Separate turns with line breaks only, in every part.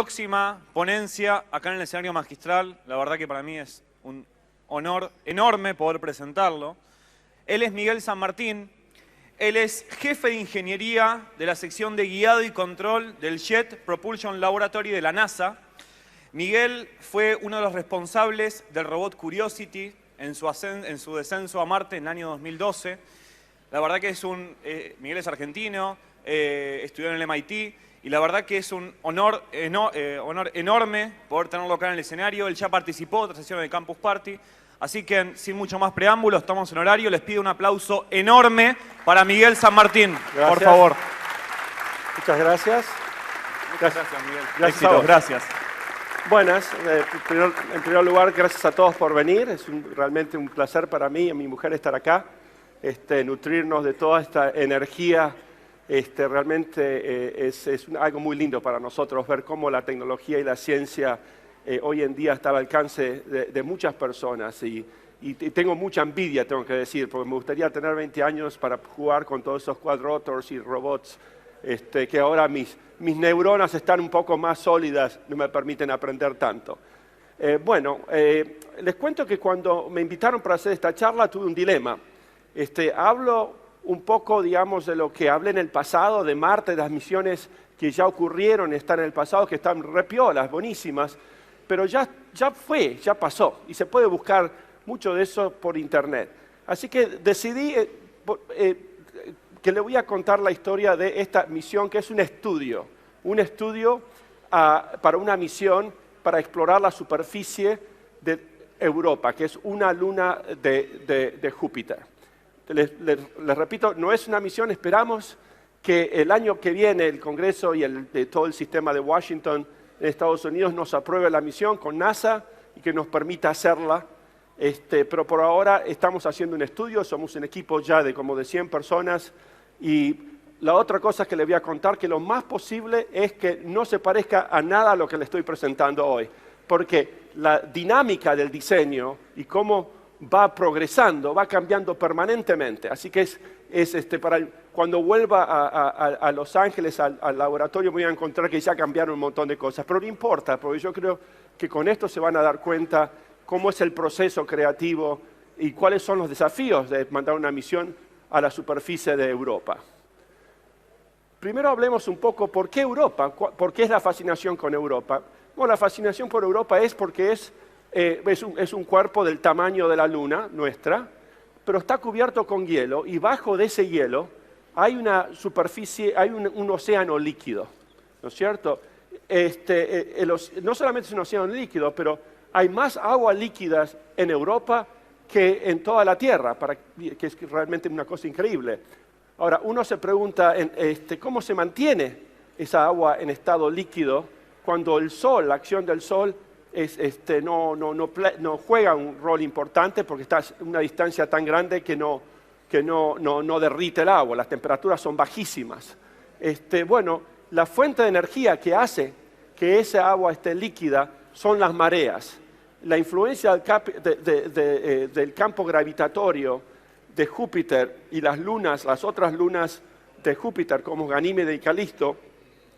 próxima ponencia acá en el escenario magistral. La verdad que para mí es un honor enorme poder presentarlo. Él es Miguel San Martín. Él es jefe de ingeniería de la sección de guiado y control del Jet Propulsion Laboratory de la NASA. Miguel fue uno de los responsables del robot Curiosity en su descenso a Marte en el año 2012. La verdad que es Miguel es argentino, estudió en el MIT, y la verdad que es un honor enorme poder tenerlo acá en el escenario. Él ya participó de otras sesiones de Campus Party. Así que, sin mucho más preámbulo, estamos en horario. Les pido un aplauso enorme para Miguel San Martín,
gracias.
Por favor.
Muchas gracias.
Muchas gracias, Miguel.
Gracias.
Éxitos, gracias.
Buenas. En primer lugar, gracias a todos por venir. Es realmente un placer para mí y a mi mujer estar acá, nutrirnos de toda esta energía. Realmente es algo muy lindo para nosotros ver cómo la tecnología y la ciencia hoy en día está al alcance de muchas personas y tengo mucha envidia, tengo que decir, porque me gustaría tener 20 años para jugar con todos esos quadrotors y robots que ahora mis neuronas están un poco más sólidas, no me permiten aprender tanto. Les cuento que cuando me invitaron para hacer esta charla tuve un dilema. Hablo un poco, digamos, de lo que hablé en el pasado, de Marte, de las misiones que ya ocurrieron, están en el pasado, que están repiolas, buenísimas, pero ya pasó, y se puede buscar mucho de eso por internet. Así que decidí que le voy a contar la historia de esta misión, que es un estudio para una misión para explorar la superficie de Europa, que es una luna de Júpiter. Les repito, no es una misión, esperamos que el año que viene el Congreso y todo el sistema de Washington en Estados Unidos nos apruebe la misión con NASA y que nos permita hacerla. Pero por ahora estamos haciendo un estudio, somos un equipo ya de como de 100 personas y la otra cosa que les voy a contar, que lo más posible es que no se parezca a nada a lo que les estoy presentando hoy, porque la dinámica del diseño y cómo va progresando, va cambiando permanentemente. Así que cuando vuelva a Los Ángeles, al laboratorio, voy a encontrar que ya cambiaron un montón de cosas. Pero no importa, porque yo creo que con esto se van a dar cuenta cómo es el proceso creativo y cuáles son los desafíos de mandar una misión a la superficie de Europa. Primero hablemos un poco por qué Europa, por qué es la fascinación con Europa. Bueno, la fascinación por Europa es porque es un cuerpo del tamaño de la Luna nuestra, pero está cubierto con hielo y bajo de ese hielo hay una superficie, hay un océano líquido, ¿no es cierto? No solamente es un océano líquido, pero hay más agua líquida en Europa que en toda la Tierra, que es realmente una cosa increíble. Ahora, uno se pregunta cómo se mantiene esa agua en estado líquido cuando el Sol, la acción del Sol, no juega un rol importante porque está a una distancia tan grande que no derrite el agua, las temperaturas son bajísimas. La fuente de energía que hace que esa agua esté líquida son las mareas. La influencia del campo gravitatorio de Júpiter y las otras lunas de Júpiter como Ganímede y Calisto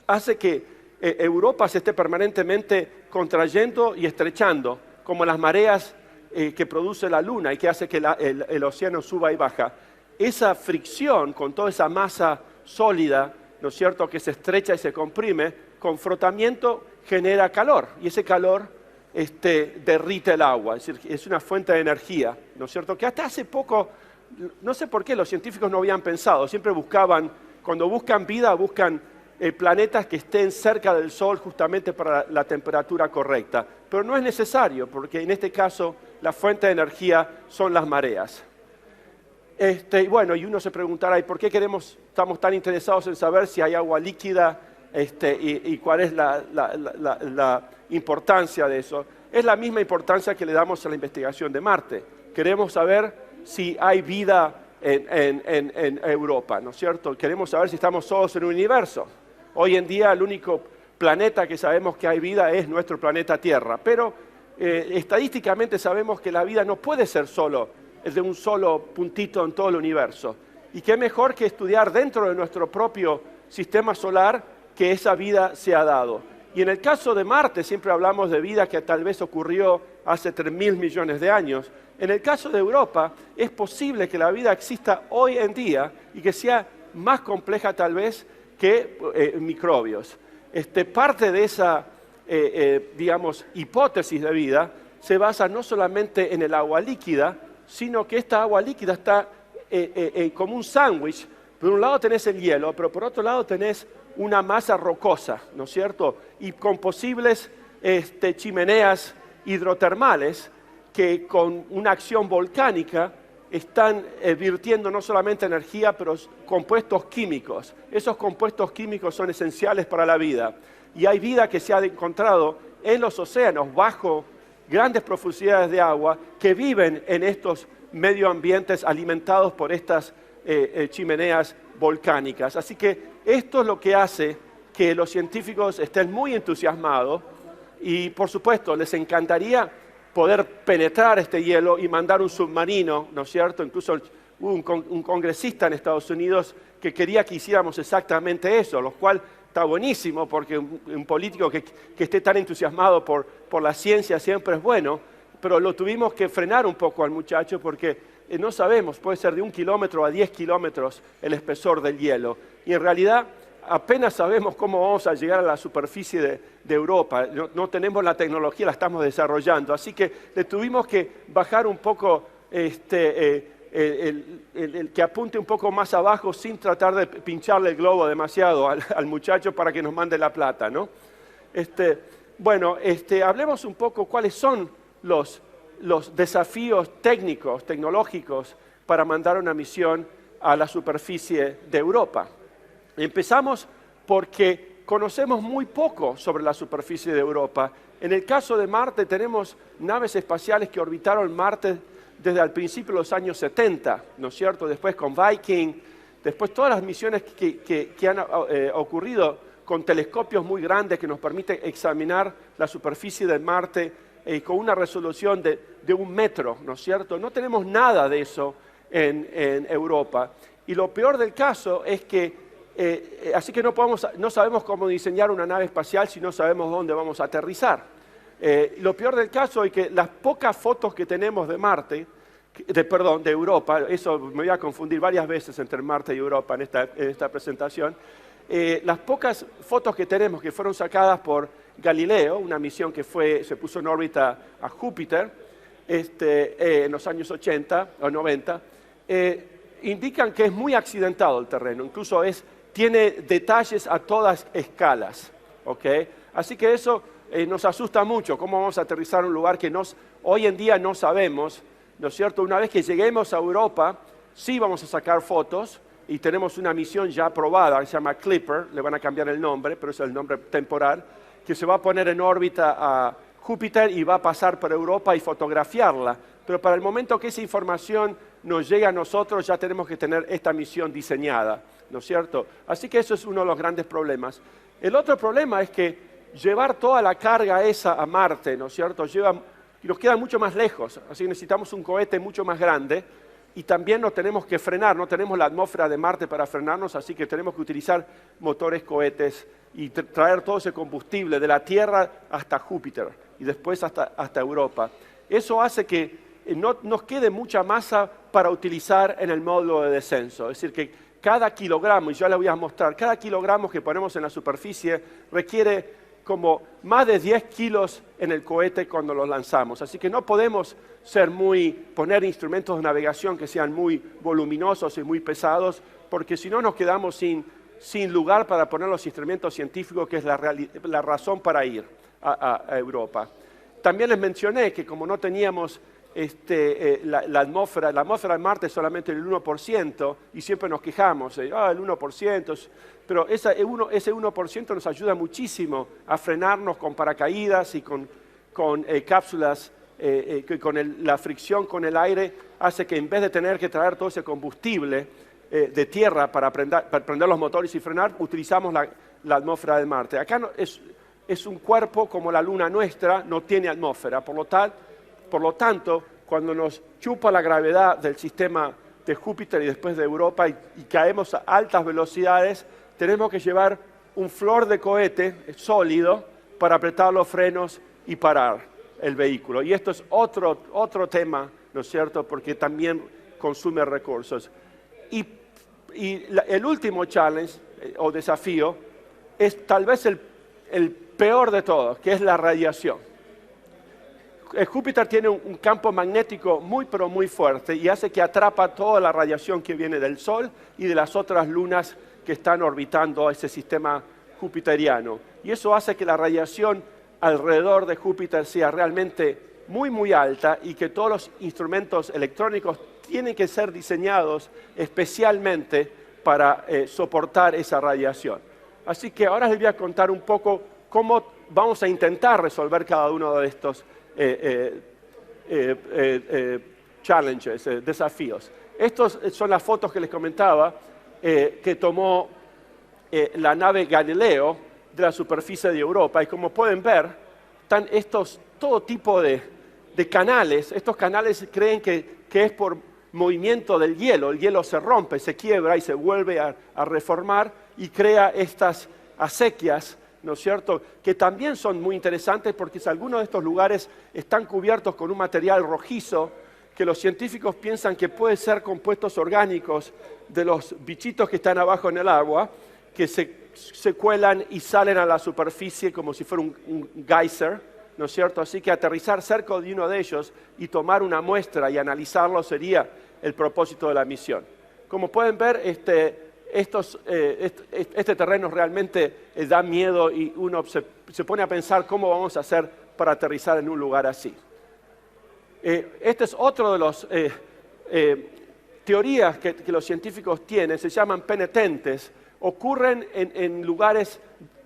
hace que Europa se esté permanentemente contrayendo y estrechando, como las mareas que produce la Luna y que hace que el océano suba y baja. Esa fricción con toda esa masa sólida, ¿no es cierto?, que se estrecha y se comprime, con frotamiento genera calor, y ese calor derrite el agua, es decir, es una fuente de energía, ¿no es cierto?, que hasta hace poco, no sé por qué los científicos no habían pensado, siempre cuando buscan vida, buscan planetas que estén cerca del Sol justamente para la temperatura correcta. Pero no es necesario, porque en este caso la fuente de energía son las mareas. Y uno se preguntará, ¿y por qué estamos tan interesados en saber si hay agua líquida y cuál es la importancia de eso? Es la misma importancia que le damos a la investigación de Marte. Queremos saber si hay vida en Europa, ¿no es cierto? Queremos saber si estamos solos en un universo. Hoy en día el único planeta que sabemos que hay vida es nuestro planeta Tierra, pero estadísticamente sabemos que la vida no puede ser de un solo puntito en todo el universo. Y qué mejor que estudiar dentro de nuestro propio sistema solar que esa vida se ha dado. Y en el caso de Marte, siempre hablamos de vida que tal vez ocurrió hace 3.000 millones de años. En el caso de Europa, es posible que la vida exista hoy en día y que sea más compleja tal vez que microbios. Parte de esa, digamos, hipótesis de vida se basa no solamente en el agua líquida, sino que esta agua líquida está como un sándwich. Por un lado tenés el hielo, pero por otro lado tenés una masa rocosa, ¿no es cierto? Y con posibles chimeneas hidrotermales que con una acción volcánica están virtiendo no solamente energía, pero compuestos químicos. Esos compuestos químicos son esenciales para la vida. Y hay vida que se ha encontrado en los océanos, bajo grandes profundidades de agua, que viven en estos medio ambientes alimentados por estas chimeneas volcánicas. Así que esto es lo que hace que los científicos estén muy entusiasmados y, por supuesto, les encantaría poder penetrar este hielo y mandar un submarino, ¿no es cierto? Incluso hubo un congresista en Estados Unidos que quería que hiciéramos exactamente eso, lo cual está buenísimo porque un político que esté tan entusiasmado por la ciencia siempre es bueno, pero lo tuvimos que frenar un poco al muchacho porque no sabemos, puede ser de 1 kilómetro a 10 kilómetros el espesor del hielo. Y en realidad apenas sabemos cómo vamos a llegar a la superficie de Europa. No tenemos la tecnología, la estamos desarrollando. Así que le tuvimos que bajar un poco el que apunte un poco más abajo sin tratar de pincharle el globo demasiado al muchacho para que nos mande la plata, ¿no? Hablemos un poco cuáles son los desafíos técnicos, tecnológicos para mandar una misión a la superficie de Europa. Empezamos porque conocemos muy poco sobre la superficie de Europa. En el caso de Marte tenemos naves espaciales que orbitaron Marte desde el principio de los años 70, ¿no es cierto? Después con Viking, después todas las misiones que han ocurrido con telescopios muy grandes que nos permiten examinar la superficie de Marte con una resolución de 1 metro, ¿no es cierto? No tenemos nada de eso en Europa. Y lo peor del caso es que así que no sabemos cómo diseñar una nave espacial si no sabemos dónde vamos a aterrizar. Lo peor del caso es que las pocas fotos que tenemos de Marte, de Europa, eso me voy a confundir varias veces entre Marte y Europa en esta presentación, las pocas fotos que tenemos que fueron sacadas por Galileo, una misión que se puso en órbita a Júpiter en los años 80 o 90, indican que es muy accidentado el terreno, incluso tiene detalles a todas escalas, ¿ok? Así que eso nos asusta mucho, cómo vamos a aterrizar en un lugar que hoy en día no sabemos, ¿no es cierto? Una vez que lleguemos a Europa, sí vamos a sacar fotos y tenemos una misión ya aprobada, que se llama Clipper, le van a cambiar el nombre, pero es el nombre temporal, que se va a poner en órbita a Júpiter y va a pasar por Europa y fotografiarla. Pero para el momento que esa información nos llegue a nosotros, ya tenemos que tener esta misión diseñada, ¿no es cierto? Así que eso es uno de los grandes problemas. El otro problema es que llevar toda la carga esa a Marte, ¿no es cierto? Nos queda mucho más lejos, así que necesitamos un cohete mucho más grande y también nos tenemos que frenar, no tenemos la atmósfera de Marte para frenarnos, así que tenemos que utilizar motores cohetes y traer todo ese combustible de la Tierra hasta Júpiter y después hasta Europa. Eso hace que no nos quede mucha masa para utilizar en el módulo de descenso, es decir, que cada kilogramo, y yo les voy a mostrar, cada kilogramo que ponemos en la superficie requiere como más de 10 kilos en el cohete cuando lo lanzamos. Así que no podemos poner instrumentos de navegación que sean muy voluminosos y muy pesados, porque si no nos quedamos sin lugar para poner los instrumentos científicos, que es la razón para ir a Europa. También les mencioné que como no teníamos la atmósfera de Marte es solamente el 1%, y siempre nos quejamos, el 1%, pero ese 1% nos ayuda muchísimo a frenarnos con paracaídas y con cápsulas, la fricción con el aire hace que en vez de tener que traer todo ese combustible de tierra para prender los motores y frenar, utilizamos la atmósfera de Marte. Acá es un cuerpo como la Luna nuestra, no tiene atmósfera, por lo tanto, cuando nos chupa la gravedad del sistema de Júpiter y después de Europa y caemos a altas velocidades, tenemos que llevar un flor de cohete sólido para apretar los frenos y parar el vehículo. Y esto es otro tema, ¿no es cierto?, porque también consume recursos. Y el último challenge o desafío es tal vez el peor de todos, que es la radiación. Júpiter tiene un campo magnético muy pero muy fuerte y hace que atrapa toda la radiación que viene del Sol y de las otras lunas que están orbitando ese sistema jupiteriano. Y eso hace que la radiación alrededor de Júpiter sea realmente muy muy alta y que todos los instrumentos electrónicos tienen que ser diseñados especialmente para soportar esa radiación. Así que ahora les voy a contar un poco cómo vamos a intentar resolver cada uno de estos challenges, desafíos. Estos son las fotos que les comentaba que tomó la nave Galileo de la superficie de Europa. Y como pueden ver, están todo tipo de canales. Estos canales creen que es por movimiento del hielo. El hielo se rompe, se quiebra y se vuelve a reformar y crea estas acequias, ¿no es cierto?, que también son muy interesantes porque algunos de estos lugares están cubiertos con un material rojizo que los científicos piensan que puede ser compuestos orgánicos de los bichitos que están abajo en el agua, que se cuelan y salen a la superficie como si fuera un geyser, ¿no es cierto? Así que aterrizar cerca de uno de ellos y tomar una muestra y analizarlo sería el propósito de la misión. Como pueden ver, este terreno realmente da miedo y uno se pone a pensar cómo vamos a hacer para aterrizar en un lugar así. Este es otro de los teorías que los científicos tienen, se llaman penetentes, ocurren en lugares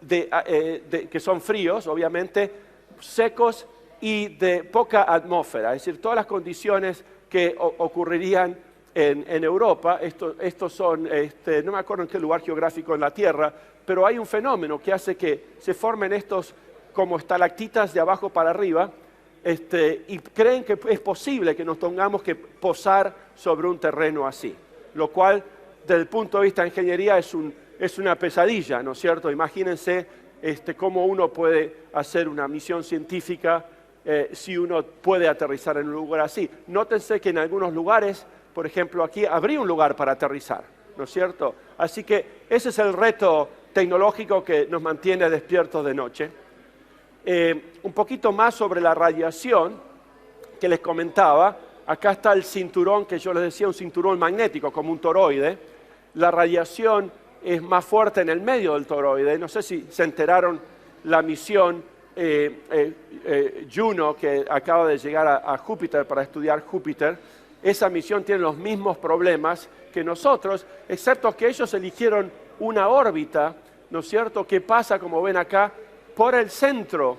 que son fríos, obviamente, secos y de poca atmósfera, es decir, todas las condiciones que ocurrirían en Europa. Estos son, no me acuerdo en qué lugar geográfico en la Tierra, pero hay un fenómeno que hace que se formen estos como estalactitas de abajo para arriba, y creen que es posible que nos tengamos que posar sobre un terreno así, lo cual, desde el punto de vista de ingeniería, es una pesadilla, ¿no es cierto? Imagínense cómo uno puede hacer una misión científica si uno puede aterrizar en un lugar así. Nótense que en algunos lugares, por ejemplo aquí, habría un lugar para aterrizar, ¿no es cierto? Así que ese es el reto tecnológico que nos mantiene despiertos de noche. Un poquito más sobre la radiación que les comentaba. Acá está el cinturón que yo les decía, un cinturón magnético, como un toroide. La radiación es más fuerte en el medio del toroide. No sé si se enteraron la misión Juno, que acaba de llegar a Júpiter para estudiar Júpiter. Esa misión tiene los mismos problemas que nosotros, excepto que ellos eligieron una órbita, ¿no es cierto?, que pasa, como ven acá, por el centro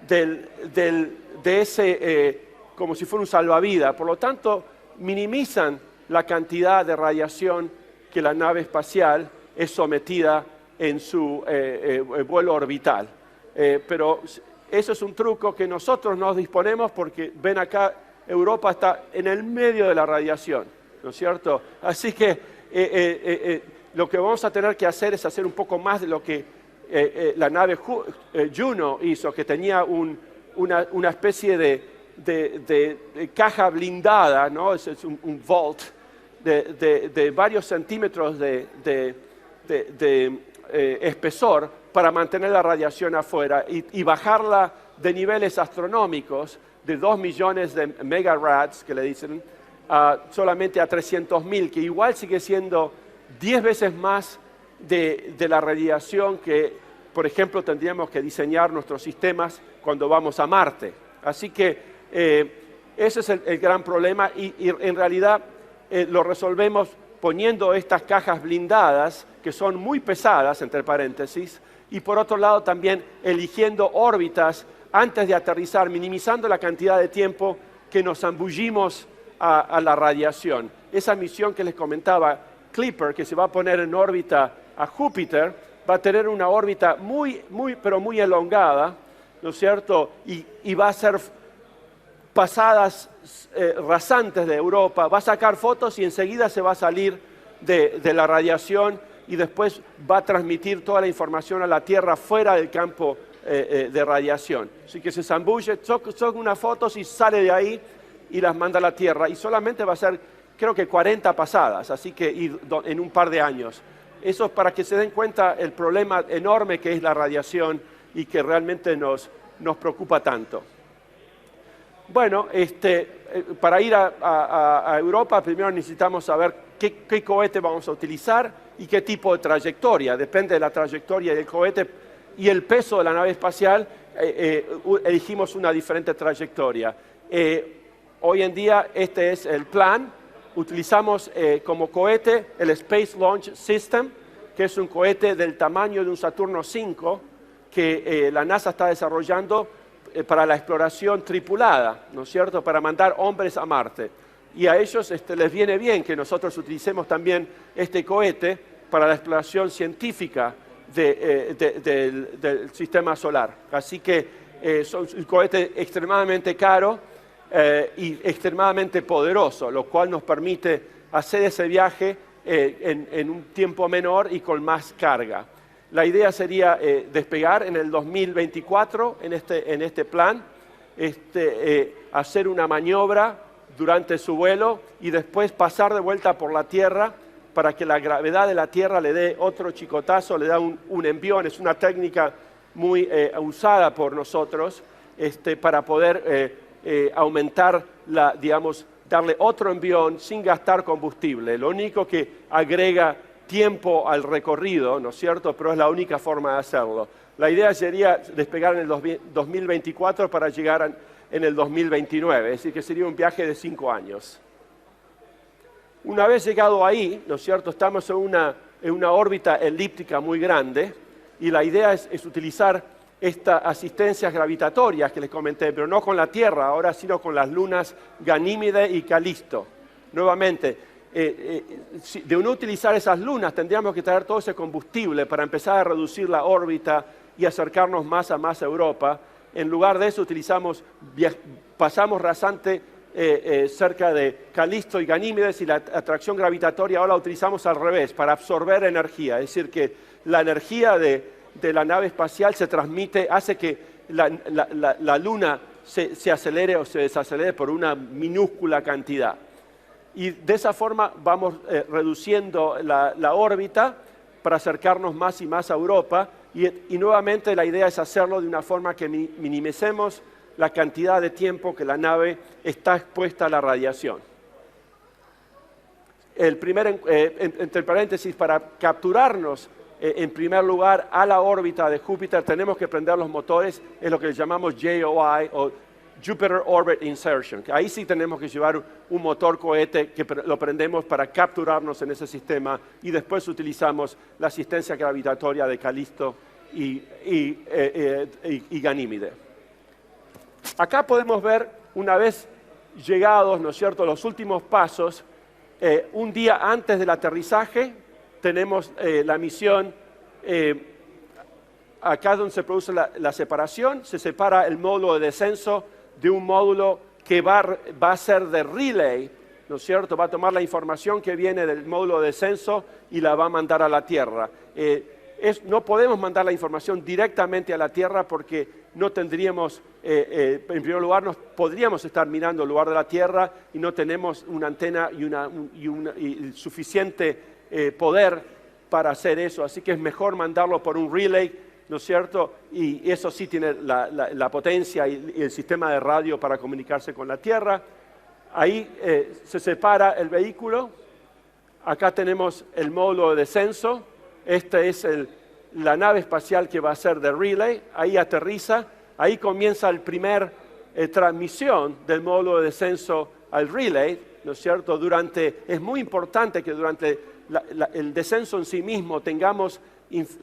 de ese, como si fuera un salvavidas. Por lo tanto, minimizan la cantidad de radiación que la nave espacial es sometida en su vuelo orbital. Pero eso es un truco que nosotros nos disponemos porque, ven acá, Europa está en el medio de la radiación, ¿no es cierto? Así que lo que vamos a tener que hacer es hacer un poco más de lo que la nave Juno hizo, que tenía una especie de caja blindada, ¿no? Es un vault de varios centímetros de espesor para mantener la radiación afuera y bajarla de niveles astronómicos de 2 millones de megarads, que le dicen, solamente a 300.000, que igual sigue siendo 10 veces más de la radiación que, por ejemplo, tendríamos que diseñar nuestros sistemas cuando vamos a Marte. Así que ese es el gran problema y en realidad lo resolvemos poniendo estas cajas blindadas, que son muy pesadas, entre paréntesis, y por otro lado también eligiendo órbitas antes de aterrizar, minimizando la cantidad de tiempo que nos zambullimos a la radiación. Esa misión que les comentaba, Clipper, que se va a poner en órbita a Júpiter, va a tener una órbita pero muy elongada, ¿no es cierto? Y va a ser pasadas rasantes de Europa, va a sacar fotos y enseguida se va a salir de la radiación y después va a transmitir toda la información a la Tierra fuera del campo de radiación. Así que se zambulle, son unas fotos y sale de ahí y las manda a la Tierra. Y solamente va a ser, creo que 40 pasadas, así que en un par de años. Eso es para que se den cuenta el problema enorme que es la radiación y que realmente nos preocupa tanto. Bueno, para ir a Europa primero necesitamos saber qué cohete vamos a utilizar y qué tipo de trayectoria. Depende de la trayectoria del cohete y el peso de la nave espacial, elegimos una diferente trayectoria. Hoy en día este es el plan. Utilizamos como cohete el Space Launch System, que es un cohete del tamaño de un Saturno V que la NASA está desarrollando para la exploración tripulada, ¿no es cierto?, para mandar hombres a Marte. Y a ellos les viene bien que nosotros utilicemos también este cohete para la exploración científica del sistema solar. Así que es un cohete extremadamente caro y extremadamente poderoso, lo cual nos permite hacer ese viaje en un tiempo menor y con más carga. La idea sería despegar en el 2024 en este plan, hacer una maniobra durante su vuelo y después pasar de vuelta por la Tierra para que la gravedad de la Tierra le dé otro chicotazo, le da un envión. Es una técnica muy usada por nosotros para poder aumentar, darle otro envión sin gastar combustible. Lo único que agrega tiempo al recorrido, ¿no es cierto?, pero es la única forma de hacerlo. La idea sería despegar en el 2024 para llegar en el 2029, es decir, que sería un viaje de 5 años. Una vez llegado ahí, ¿no es cierto?, estamos en una órbita elíptica muy grande y la idea es utilizar estas asistencias gravitatorias que les comenté, pero no con la Tierra ahora, sino con las lunas Ganímide y Calisto. Nuevamente, de no utilizar esas lunas tendríamos que traer todo ese combustible para empezar a reducir la órbita y acercarnos más a Europa. En lugar de eso pasamos rasante cerca de Calisto y Ganímedes y la atracción gravitatoria ahora la utilizamos al revés, para absorber energía. Es decir, que la energía de la nave espacial se transmite, hace que la Luna se acelere o se desacelere por una minúscula cantidad. Y de esa forma vamos reduciendo la órbita para acercarnos más y más a Europa. Y nuevamente la idea es hacerlo de una forma que minimicemos la cantidad de tiempo que la nave está expuesta a la radiación. Entre paréntesis, para capturarnos en primer lugar a la órbita de Júpiter tenemos que prender los motores, es lo que llamamos JOI o Jupiter Orbit Insertion. Ahí sí tenemos que llevar un motor cohete que lo prendemos para capturarnos en ese sistema y después utilizamos la asistencia gravitatoria de Calisto y Ganímide. Acá podemos ver, una vez llegados, ¿no es cierto?, los últimos pasos, un día antes del aterrizaje tenemos la misión, acá es donde se produce la separación, se separa el módulo de descenso de un módulo que va a ser de relay, ¿no es cierto? Va a tomar la información que viene del módulo de descenso y la va a mandar a la Tierra. No podemos mandar la información directamente a la Tierra porque no tendríamos, en primer lugar, podríamos estar mirando el lugar de la Tierra y no tenemos una antena y suficiente poder para hacer eso. Así que es mejor mandarlo por un relay, ¿no es cierto? Y eso sí tiene la potencia y el sistema de radio para comunicarse con la Tierra. Ahí se separa el vehículo. Acá tenemos el módulo de descenso. Esta es la nave espacial que va a ser de relay. Ahí aterriza. Ahí comienza el primer transmisión del módulo de descenso al relay, ¿no es cierto? Es muy importante que durante el descenso en sí mismo tengamos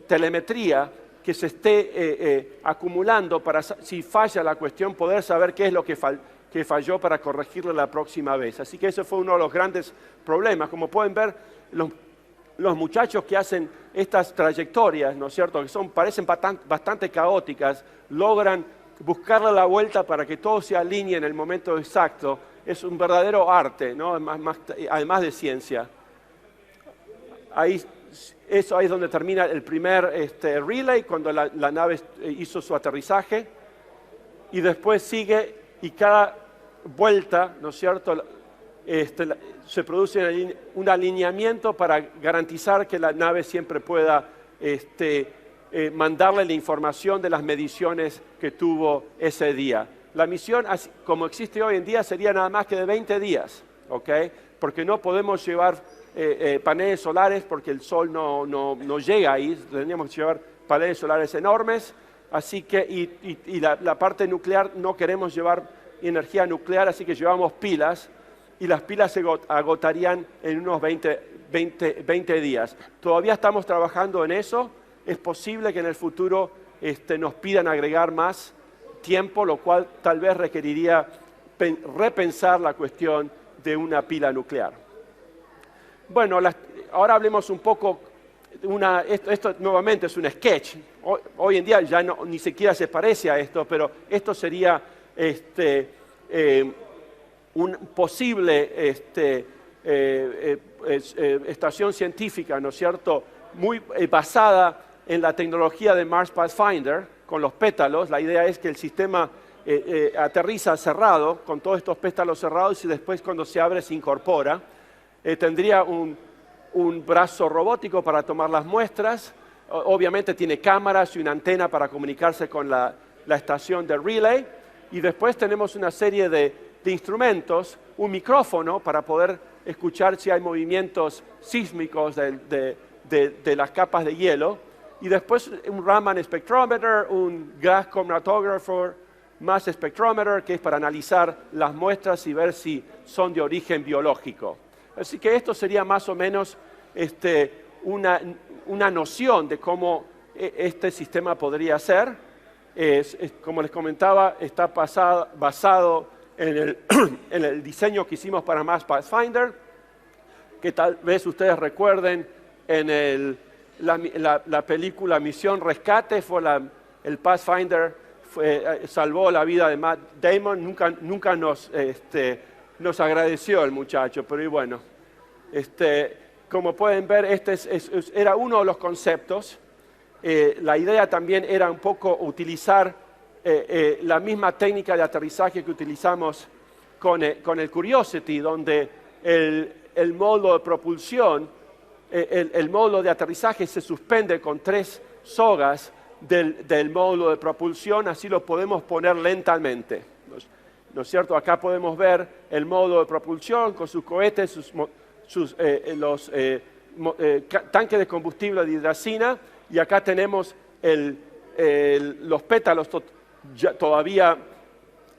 telemetría que se esté acumulando para, si falla la cuestión, poder saber qué es lo que falló para corregirlo la próxima vez. Así que ese fue uno de los grandes problemas. Como pueden ver, los muchachos que hacen estas trayectorias, ¿no es cierto?, que parecen bastante caóticas, logran buscarle la vuelta para que todo se alinee en el momento exacto. Es un verdadero arte, ¿no?, además de ciencia. Ahí eso ahí es donde termina el primer relay, cuando la nave hizo su aterrizaje, y después sigue, y cada vuelta, ¿no es cierto?, se produce un alineamiento para garantizar que la nave siempre pueda mandarle la información de las mediciones que tuvo ese día. La misión, como existe hoy en día, sería nada más que de 20 días, ¿ok? Porque no podemos llevar paneles solares porque el sol no llega ahí, tendríamos que llevar paneles solares enormes, así que, y la parte nuclear, no queremos llevar energía nuclear, así que llevamos pilas, y las pilas se agotarían en unos 20 días. Todavía estamos trabajando en eso, es posible que en el futuro nos pidan agregar más tiempo, lo cual tal vez requeriría repensar la cuestión de una pila nuclear. Bueno, ahora hablemos un poco, esto nuevamente es un sketch, hoy en día ya ni siquiera se parece a esto, pero esto sería un posible estación científica, ¿no es cierto?, muy basada en la tecnología de Mars Pathfinder, con los pétalos. La idea es que el sistema aterriza cerrado, con todos estos pétalos cerrados, y después cuando se abre se incorpora. Tendría un brazo robótico para tomar las muestras, obviamente tiene cámaras y una antena para comunicarse con la estación de relay, y después tenemos una serie de instrumentos, un micrófono para poder escuchar si hay movimientos sísmicos de las capas de hielo, y después un Raman spectrometer, un gas chromatographer, mass spectrometer, que es para analizar las muestras y ver si son de origen biológico. Así que esto sería más o menos una noción de cómo este sistema podría ser. Como les comentaba, está basado en el diseño que hicimos para Mars Pathfinder, que tal vez ustedes recuerden en la película Misión Rescate, el Pathfinder salvó la vida de Matt Damon. Nunca nos agradeció el muchacho, pero y bueno, como pueden ver, era uno de los conceptos. La idea también era un poco utilizar la misma técnica de aterrizaje que utilizamos con el Curiosity, donde el módulo de propulsión, el módulo de aterrizaje se suspende con 3 sogas del módulo de propulsión, así lo podemos poner lentamente. ¿No es cierto? Acá podemos ver el módulo de propulsión con sus cohetes, los tanques de combustible de hidracina, y acá tenemos los pétalos todavía,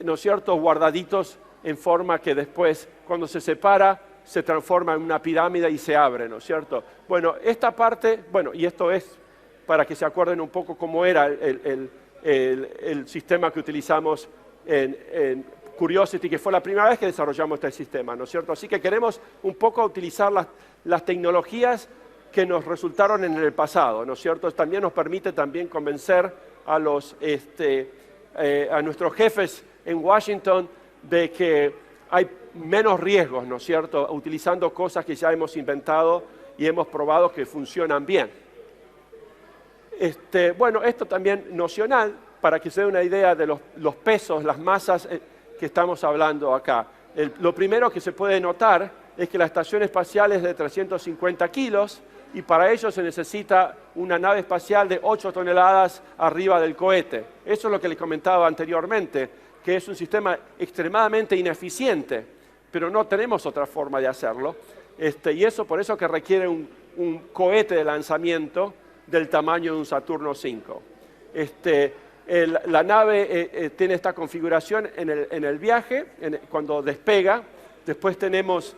¿no es cierto?, guardaditos en forma que después, cuando se separa, se transforma en una pirámide y se abre, ¿no es cierto? Bueno, esta parte, y esto es para que se acuerden un poco cómo era el sistema que utilizamos en Curiosity, que fue la primera vez que desarrollamos este sistema, ¿no es cierto? Así que queremos un poco utilizar las tecnologías que nos resultaron en el pasado, ¿no es cierto? También nos permite también convencer a nuestros jefes en Washington de que hay menos riesgos, ¿no es cierto?, utilizando cosas que ya hemos inventado y hemos probado que funcionan bien. Esto también nocional, para que se dé una idea de los pesos, las masas que estamos hablando acá. Lo primero que se puede notar es que la estación espacial es de 350 kilos, y para ello se necesita una nave espacial de 8 toneladas arriba del cohete. Eso es lo que les comentaba anteriormente, que es un sistema extremadamente ineficiente, pero no tenemos otra forma de hacerlo. Y eso por eso que requiere un cohete de lanzamiento del tamaño de un Saturno V. La nave tiene esta configuración en el viaje, cuando despega. Después tenemos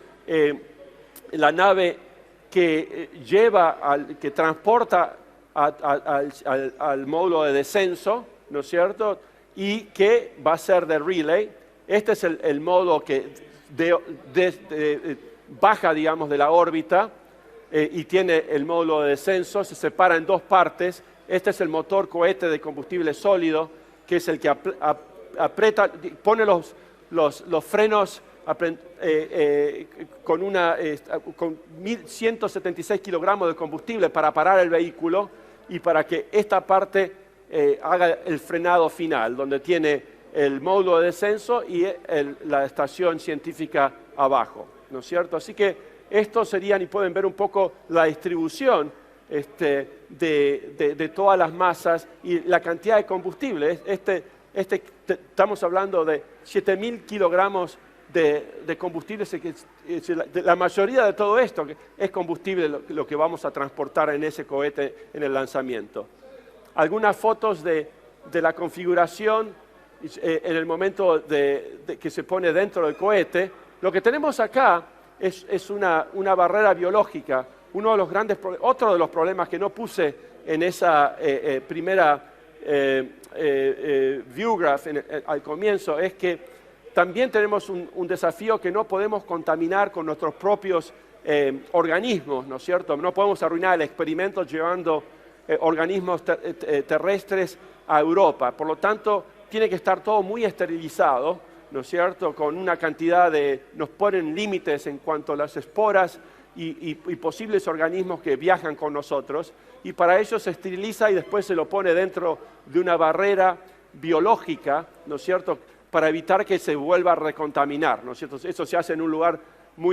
la nave que que transporta al módulo de descenso, ¿no es cierto?, y que va a ser de relay. Este es el módulo que baja, digamos, de la órbita y tiene el módulo de descenso, se separa en 2 partes. Este es el motor cohete de combustible sólido, que es el que aprieta, pone los frenos con 1.176 kilogramos de combustible para parar el vehículo y para que esta parte haga el frenado final, donde tiene el módulo de descenso y la estación científica abajo, ¿no es cierto? Así que estos serían, y pueden ver un poco la distribución de todas las masas y la cantidad de combustible. Estamos hablando de 7.000 kilogramos de combustible. La mayoría de todo esto es combustible lo que vamos a transportar en ese cohete en el lanzamiento. Algunas fotos de la configuración en el momento que se pone dentro del cohete. Lo que tenemos acá es una barrera biológica. Otro de los problemas que no puse en esa primera view graph al comienzo es que también tenemos un desafío que no podemos contaminar con nuestros propios organismos, ¿no es cierto? No podemos arruinar el experimento llevando organismos terrestres a Europa. Por lo tanto, tiene que estar todo muy esterilizado, ¿no es cierto? Con una cantidad nos ponen límites en cuanto a las esporas y posibles organismos que viajan con nosotros, y para ello se esteriliza y después se lo pone dentro de una barrera biológica, ¿no es cierto?, para evitar que se vuelva a recontaminar, ¿no es cierto? Eso se hace en un lugar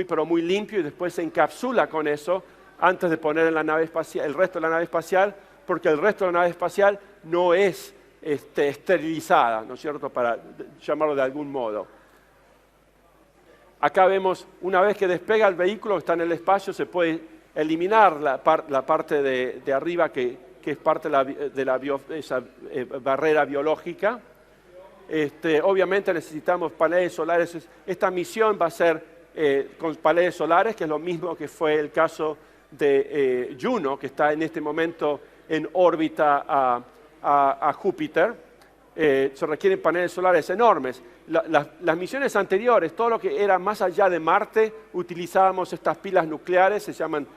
pero muy limpio y después se encapsula con eso antes de poner en la nave espacial, el resto de la nave espacial, porque el resto de la nave espacial no es esterilizada, ¿no es cierto?, para llamarlo de algún modo. Acá vemos, una vez que despega el vehículo, está en el espacio, se puede eliminar la parte de arriba que es parte de esa barrera biológica. Obviamente necesitamos paneles solares. Esta misión va a ser con paneles solares, que es lo mismo que fue el caso de Juno, que está en este momento en órbita a Júpiter. Se requieren paneles solares enormes. Las misiones anteriores, todo lo que era más allá de Marte, utilizábamos estas pilas nucleares, se llaman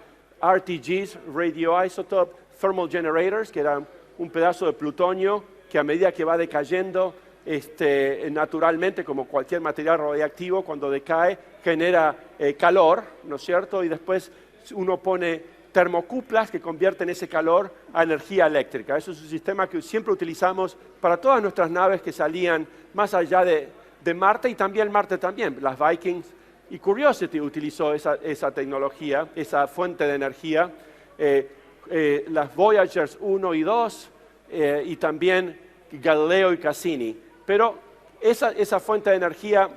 RTGs, Radioisotope Thermal Generators, que eran un pedazo de plutonio que a medida que va decayendo naturalmente, como cualquier material radiactivo, cuando decae, genera calor, ¿no es cierto? Y después uno pone termocuplas que convierten ese calor a energía eléctrica. Eso es un sistema que siempre utilizamos para todas nuestras naves que salían más allá de Marte, y también Marte también. Las Vikings y Curiosity utilizó esa tecnología, esa fuente de energía. Las Voyagers 1 y 2 y también Galileo y Cassini. Pero esa fuente de energía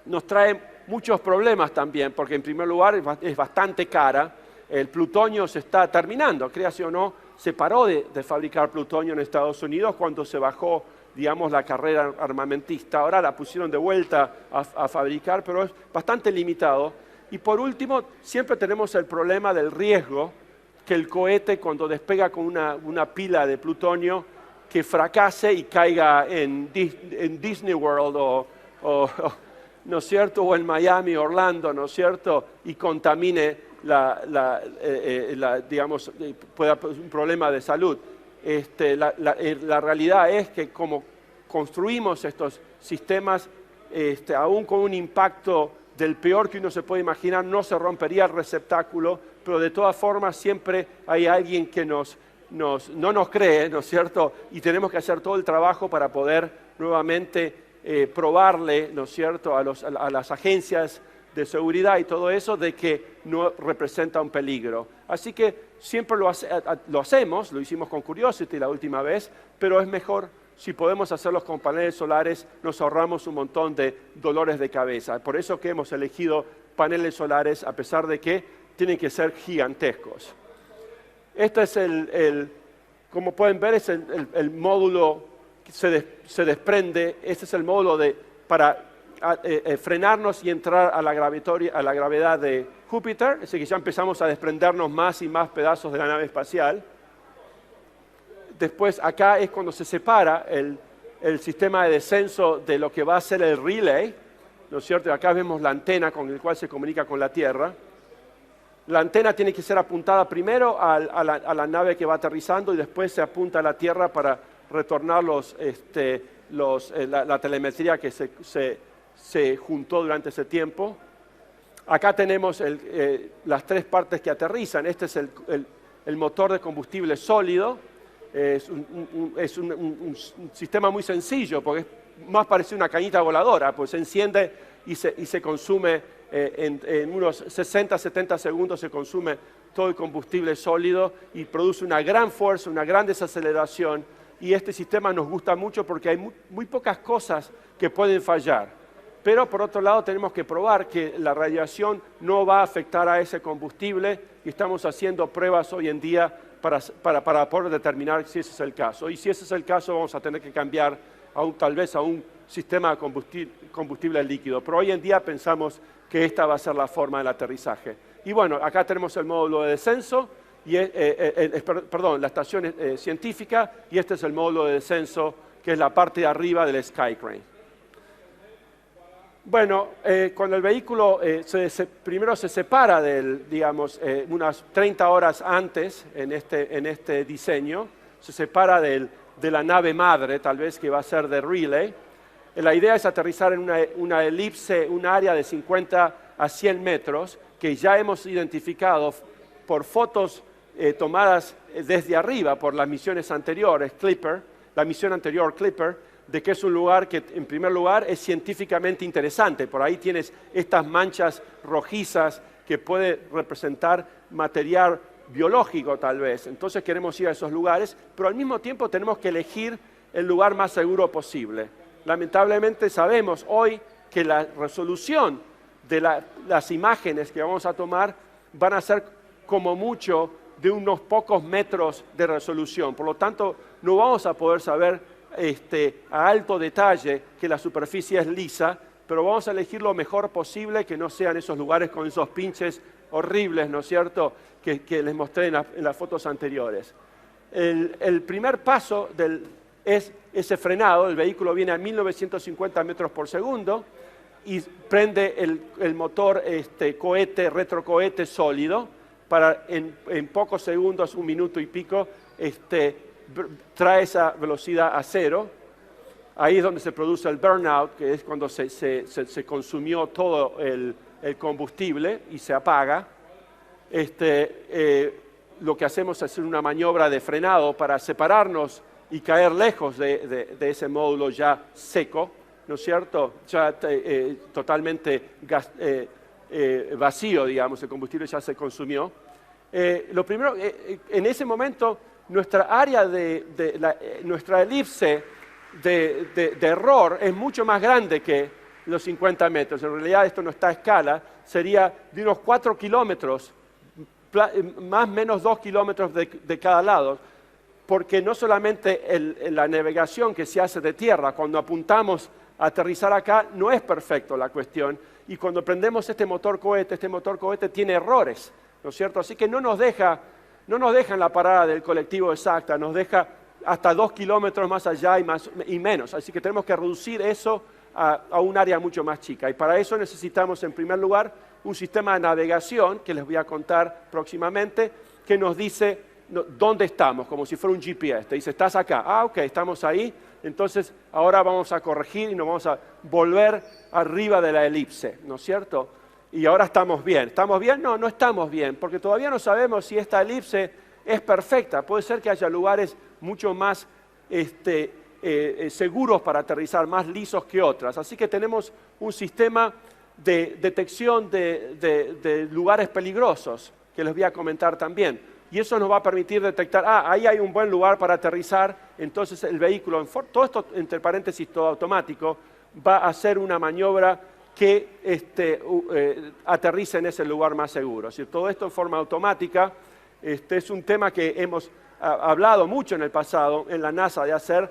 nos trae muchos problemas también, porque en primer lugar es bastante cara. El plutonio se está terminando, créase o no, se paró de fabricar plutonio en Estados Unidos cuando se bajó, digamos, la carrera armamentista. Ahora la pusieron de vuelta a fabricar, pero es bastante limitado. Y por último, siempre tenemos el problema del riesgo que el cohete, cuando despega con una pila de plutonio, que fracase y caiga en Disney World ¿no es cierto?, o en Miami, Orlando, ¿no es cierto?, y contamine digamos, pueda haber un problema de salud. La realidad es que como construimos estos sistemas, aún con un impacto del peor que uno se puede imaginar, no se rompería el receptáculo, pero de todas formas siempre hay alguien que no nos cree, ¿no es cierto?, y tenemos que hacer todo el trabajo para poder nuevamente probarle, ¿no es cierto?, a las agencias de seguridad y todo eso, de que no representa un peligro. Así que siempre lo hacemos, lo hicimos con Curiosity la última vez, pero es mejor si podemos hacerlos con paneles solares, nos ahorramos un montón de dolores de cabeza. Por eso que hemos elegido paneles solares, a pesar de que tienen que ser gigantescos. Este es como pueden ver, es el módulo que se desprende. Este es el módulo para frenarnos y entrar a la gravedad de Júpiter. Así que ya empezamos a desprendernos más y más pedazos de la nave espacial. Después acá es cuando se separa el sistema de descenso de lo que va a ser el relay, ¿no es cierto? Acá vemos la antena con la cual se comunica con la Tierra. La antena tiene que ser apuntada primero a la nave que va aterrizando y después se apunta a la Tierra para retornar la telemetría que se se juntó durante ese tiempo. Acá tenemos las tres partes que aterrizan. Este es el motor de combustible sólido. Es un sistema muy sencillo porque es más parecido a una cañita voladora, pues se enciende y se consume en unos 60-70 segundos, se consume todo el combustible sólido y produce una gran fuerza, una gran desaceleración. Y este sistema nos gusta mucho porque hay muy pocas cosas que pueden fallar. Pero por otro lado tenemos que probar que la radiación no va a afectar a ese combustible y estamos haciendo pruebas hoy en día para poder determinar si ese es el caso. Y si ese es el caso vamos a tener que cambiar tal vez a un sistema de combustible líquido. Pero hoy en día pensamos que esta va a ser la forma del aterrizaje. Y bueno, acá tenemos el módulo de descenso, la estación científica, y este es el módulo de descenso, que es la parte de arriba del Sky Crane. Bueno, cuando el vehículo primero se separa unas 30 horas antes en este diseño, se separa de la nave madre, tal vez que va a ser de Relay. La idea es aterrizar en una elipse, un área de 50 a 100 metros, que ya hemos identificado por fotos tomadas desde arriba por las misiones anteriores, la misión anterior Clipper, de que es un lugar que, en primer lugar, es científicamente interesante. Por ahí tienes estas manchas rojizas que puede representar material biológico, tal vez. Entonces queremos ir a esos lugares, pero al mismo tiempo tenemos que elegir el lugar más seguro posible. Lamentablemente sabemos hoy que la resolución de las imágenes que vamos a tomar van a ser como mucho de unos pocos metros de resolución. Por lo tanto, no vamos a poder saber a alto detalle que la superficie es lisa, pero vamos a elegir lo mejor posible, que no sean esos lugares con esos pinches horribles, ¿no es cierto?, que les mostré en las fotos anteriores. El primer paso es ese frenado. El vehículo viene a 1950 metros por segundo y prende el motor retrocohete sólido para en pocos segundos, un minuto y pico, trae esa velocidad a cero. Ahí es donde se produce el burnout, que es cuando se consumió todo el combustible y se apaga. Lo que hacemos es hacer una maniobra de frenado para separarnos y caer lejos de ese módulo ya seco, ¿no es cierto? Ya totalmente vacío, digamos, el combustible ya se consumió. Lo primero, en ese momento, nuestra área nuestra elipse de error es mucho más grande que los 50 metros. En realidad esto no está a escala, sería de unos 4 kilómetros, más o menos 2 kilómetros de cada lado, porque no solamente la navegación que se hace de tierra, cuando apuntamos a aterrizar acá, no es perfecto la cuestión, y cuando prendemos este motor cohete tiene errores, ¿no es cierto? Así que no nos deja en la parada del colectivo exacta, nos deja hasta 2 kilómetros más allá y menos. Así que tenemos que reducir eso a un área mucho más chica. Y para eso necesitamos, en primer lugar, un sistema de navegación, que les voy a contar próximamente, que nos dice dónde estamos, como si fuera un GPS. Te dice, estás acá. Ah, ok, estamos ahí. Entonces, ahora vamos a corregir y nos vamos a volver arriba de la elipse, ¿no es cierto? Y ahora estamos bien. ¿Estamos bien? No, no estamos bien, porque todavía no sabemos si esta elipse es perfecta. Puede ser que haya lugares mucho más seguros para aterrizar, más lisos que otras. Así que tenemos un sistema de detección de lugares peligrosos, que les voy a comentar también. Y eso nos va a permitir detectar, ahí hay un buen lugar para aterrizar, entonces el vehículo, todo esto entre paréntesis, todo automático, va a hacer una maniobra que aterrice en ese lugar más seguro. Si todo esto en forma automática, es un tema que hemos hablado mucho en el pasado en la NASA de hacer,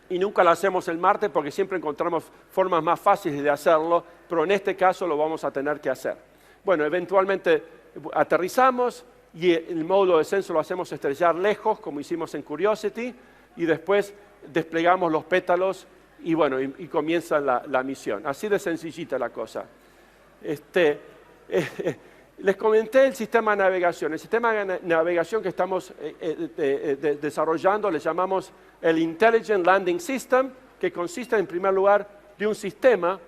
y nunca lo hacemos en Marte porque siempre encontramos formas más fáciles de hacerlo, pero en este caso lo vamos a tener que hacer. Bueno, eventualmente aterrizamos y el módulo de descenso lo hacemos estrellar lejos, como hicimos en Curiosity, y después desplegamos los pétalos y bueno, y comienza la misión. Así de sencillita la cosa. Les comenté el sistema de navegación. El sistema de navegación que estamos desarrollando le llamamos el Intelligent Landing System, que consiste en primer lugar de un sistema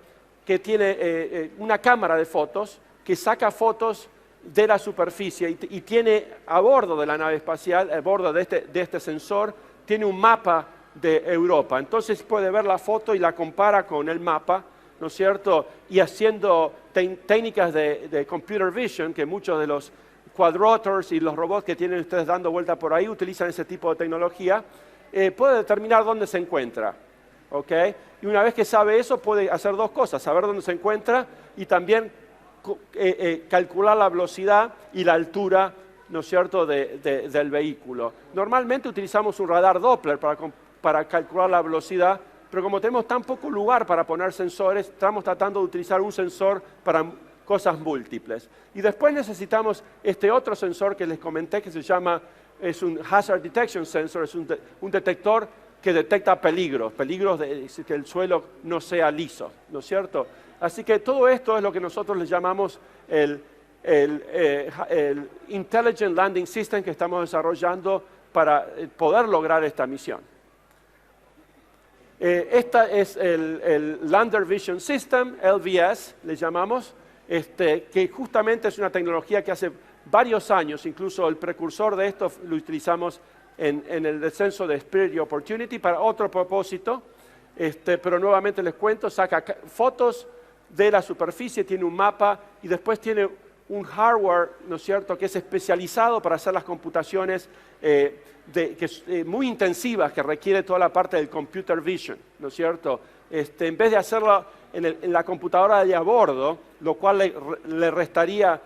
que tiene una cámara de fotos que saca fotos de la superficie y tiene a bordo de la nave espacial, a bordo de este sensor, tiene un mapa de Europa. Entonces puede ver la foto y la compara con el mapa, ¿no es cierto? Y haciendo técnicas de computer vision, que muchos de los quadrotors y los robots que tienen ustedes dando vuelta por ahí utilizan ese tipo de tecnología, puede determinar dónde se encuentra. ¿Ok? Y una vez que sabe eso, puede hacer dos cosas: saber dónde se encuentra y también calcular la velocidad y la altura, ¿no es cierto?, del vehículo. Normalmente utilizamos un radar Doppler para calcular la velocidad, pero como tenemos tan poco lugar para poner sensores, estamos tratando de utilizar un sensor para cosas múltiples. Y después necesitamos este otro sensor que les comenté, que es un Hazard Detection Sensor, es un detector que detecta peligros de que el suelo no sea liso, ¿no es cierto? Así que todo esto es lo que nosotros le llamamos el Intelligent Landing System que estamos desarrollando para poder lograr esta misión. Esta es el Lander Vision System, LVS, le llamamos, que justamente es una tecnología que hace varios años, incluso el precursor de esto lo utilizamos en el descenso de Spirit y Opportunity para otro propósito, pero nuevamente les cuento, saca fotos de la superficie, tiene un mapa y después tiene un hardware, ¿no es cierto?, que es especializado para hacer las computaciones muy intensivas que requiere toda la parte del computer vision, ¿no es cierto? En vez de hacerlo en la computadora de a bordo, lo cual le restaría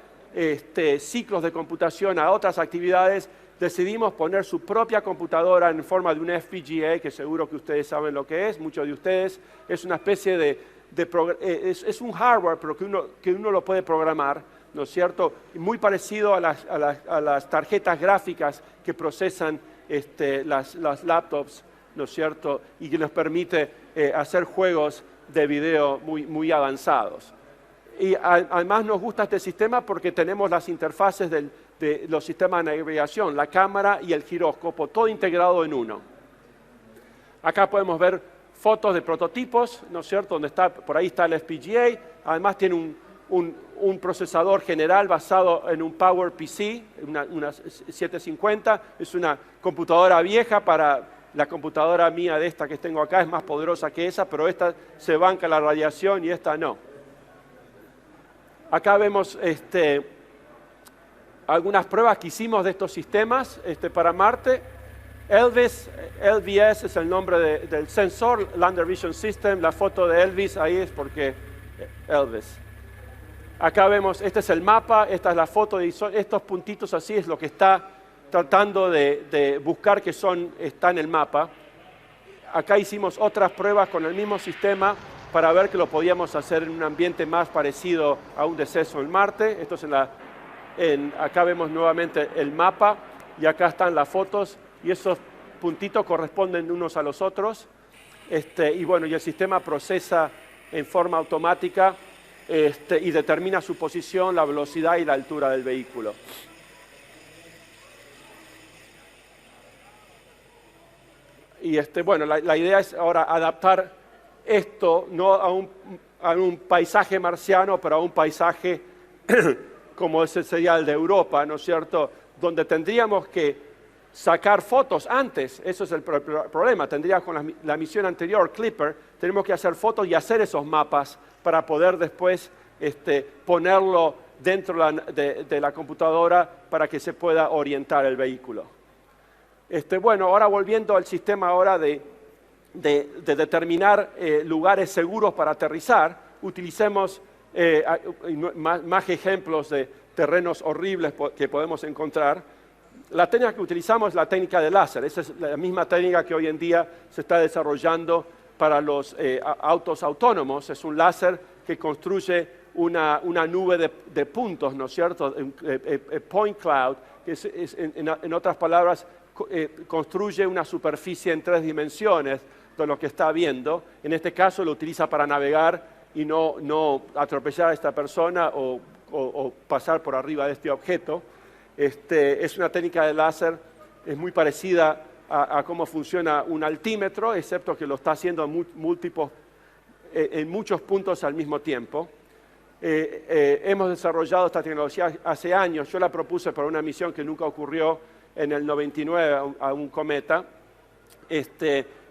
ciclos de computación a otras actividades, decidimos poner su propia computadora en forma de un FPGA, que seguro que ustedes saben lo que es, muchos de ustedes. Es una especie es un hardware, pero que uno lo puede programar, ¿no es cierto? Muy parecido a las tarjetas gráficas que procesan las laptops, ¿no es cierto? Y que nos permite hacer juegos de video muy avanzados. Y además nos gusta este sistema porque tenemos las interfaces de los sistemas de navegación, la cámara y el giróscopo, todo integrado en uno. Acá podemos ver fotos de prototipos, ¿no es cierto? Por ahí está el FPGA, además tiene un procesador general basado en un PowerPC, una 750, es una computadora vieja la computadora mía de esta que tengo acá es más poderosa que esa, pero esta se banca la radiación y esta no. Acá vemos algunas pruebas que hicimos de estos sistemas para Marte. LVS es el nombre del sensor, Lander Vision System. La foto de Elvis ahí es porque Elvis. Acá vemos, este es el mapa, esta es la foto de estos puntitos así, es lo que está tratando de buscar que está en el mapa. Acá hicimos otras pruebas con el mismo sistema para ver que lo podíamos hacer en un ambiente más parecido a un deceso en Marte. Esto es acá vemos nuevamente el mapa y acá están las fotos y esos puntitos corresponden unos a los otros. Y bueno, y el sistema procesa en forma automática y determina su posición, la velocidad y la altura del vehículo. Y bueno, la idea es ahora adaptar esto no a un paisaje marciano, pero a un paisaje como ese sería el de Europa, ¿no es cierto?, donde tendríamos que sacar fotos antes. Eso es el problema. Tendríamos con la misión anterior, Clipper, tenemos que hacer fotos y hacer esos mapas para poder después ponerlo dentro de la computadora para que se pueda orientar el vehículo. Bueno, ahora volviendo al sistema ahora de determinar lugares seguros para aterrizar, utilicemos más ejemplos de terrenos horribles que podemos encontrar. La técnica que utilizamos es la técnica de láser. Esa es la misma técnica que hoy en día se está desarrollando para los autos autónomos. Es un láser que construye una nube de puntos, ¿no es cierto? Point cloud, que en otras palabras construye una superficie en 3 dimensiones de lo que está viendo. En este caso lo utiliza para navegar y no atropellar a esta persona o pasar por arriba de este objeto. Es una técnica de láser, es muy parecida a cómo funciona un altímetro, excepto que lo está haciendo en múltiples en muchos puntos al mismo tiempo. Hemos desarrollado esta tecnología hace años. Yo la propuse para una misión que nunca ocurrió en el 99 a un cometa.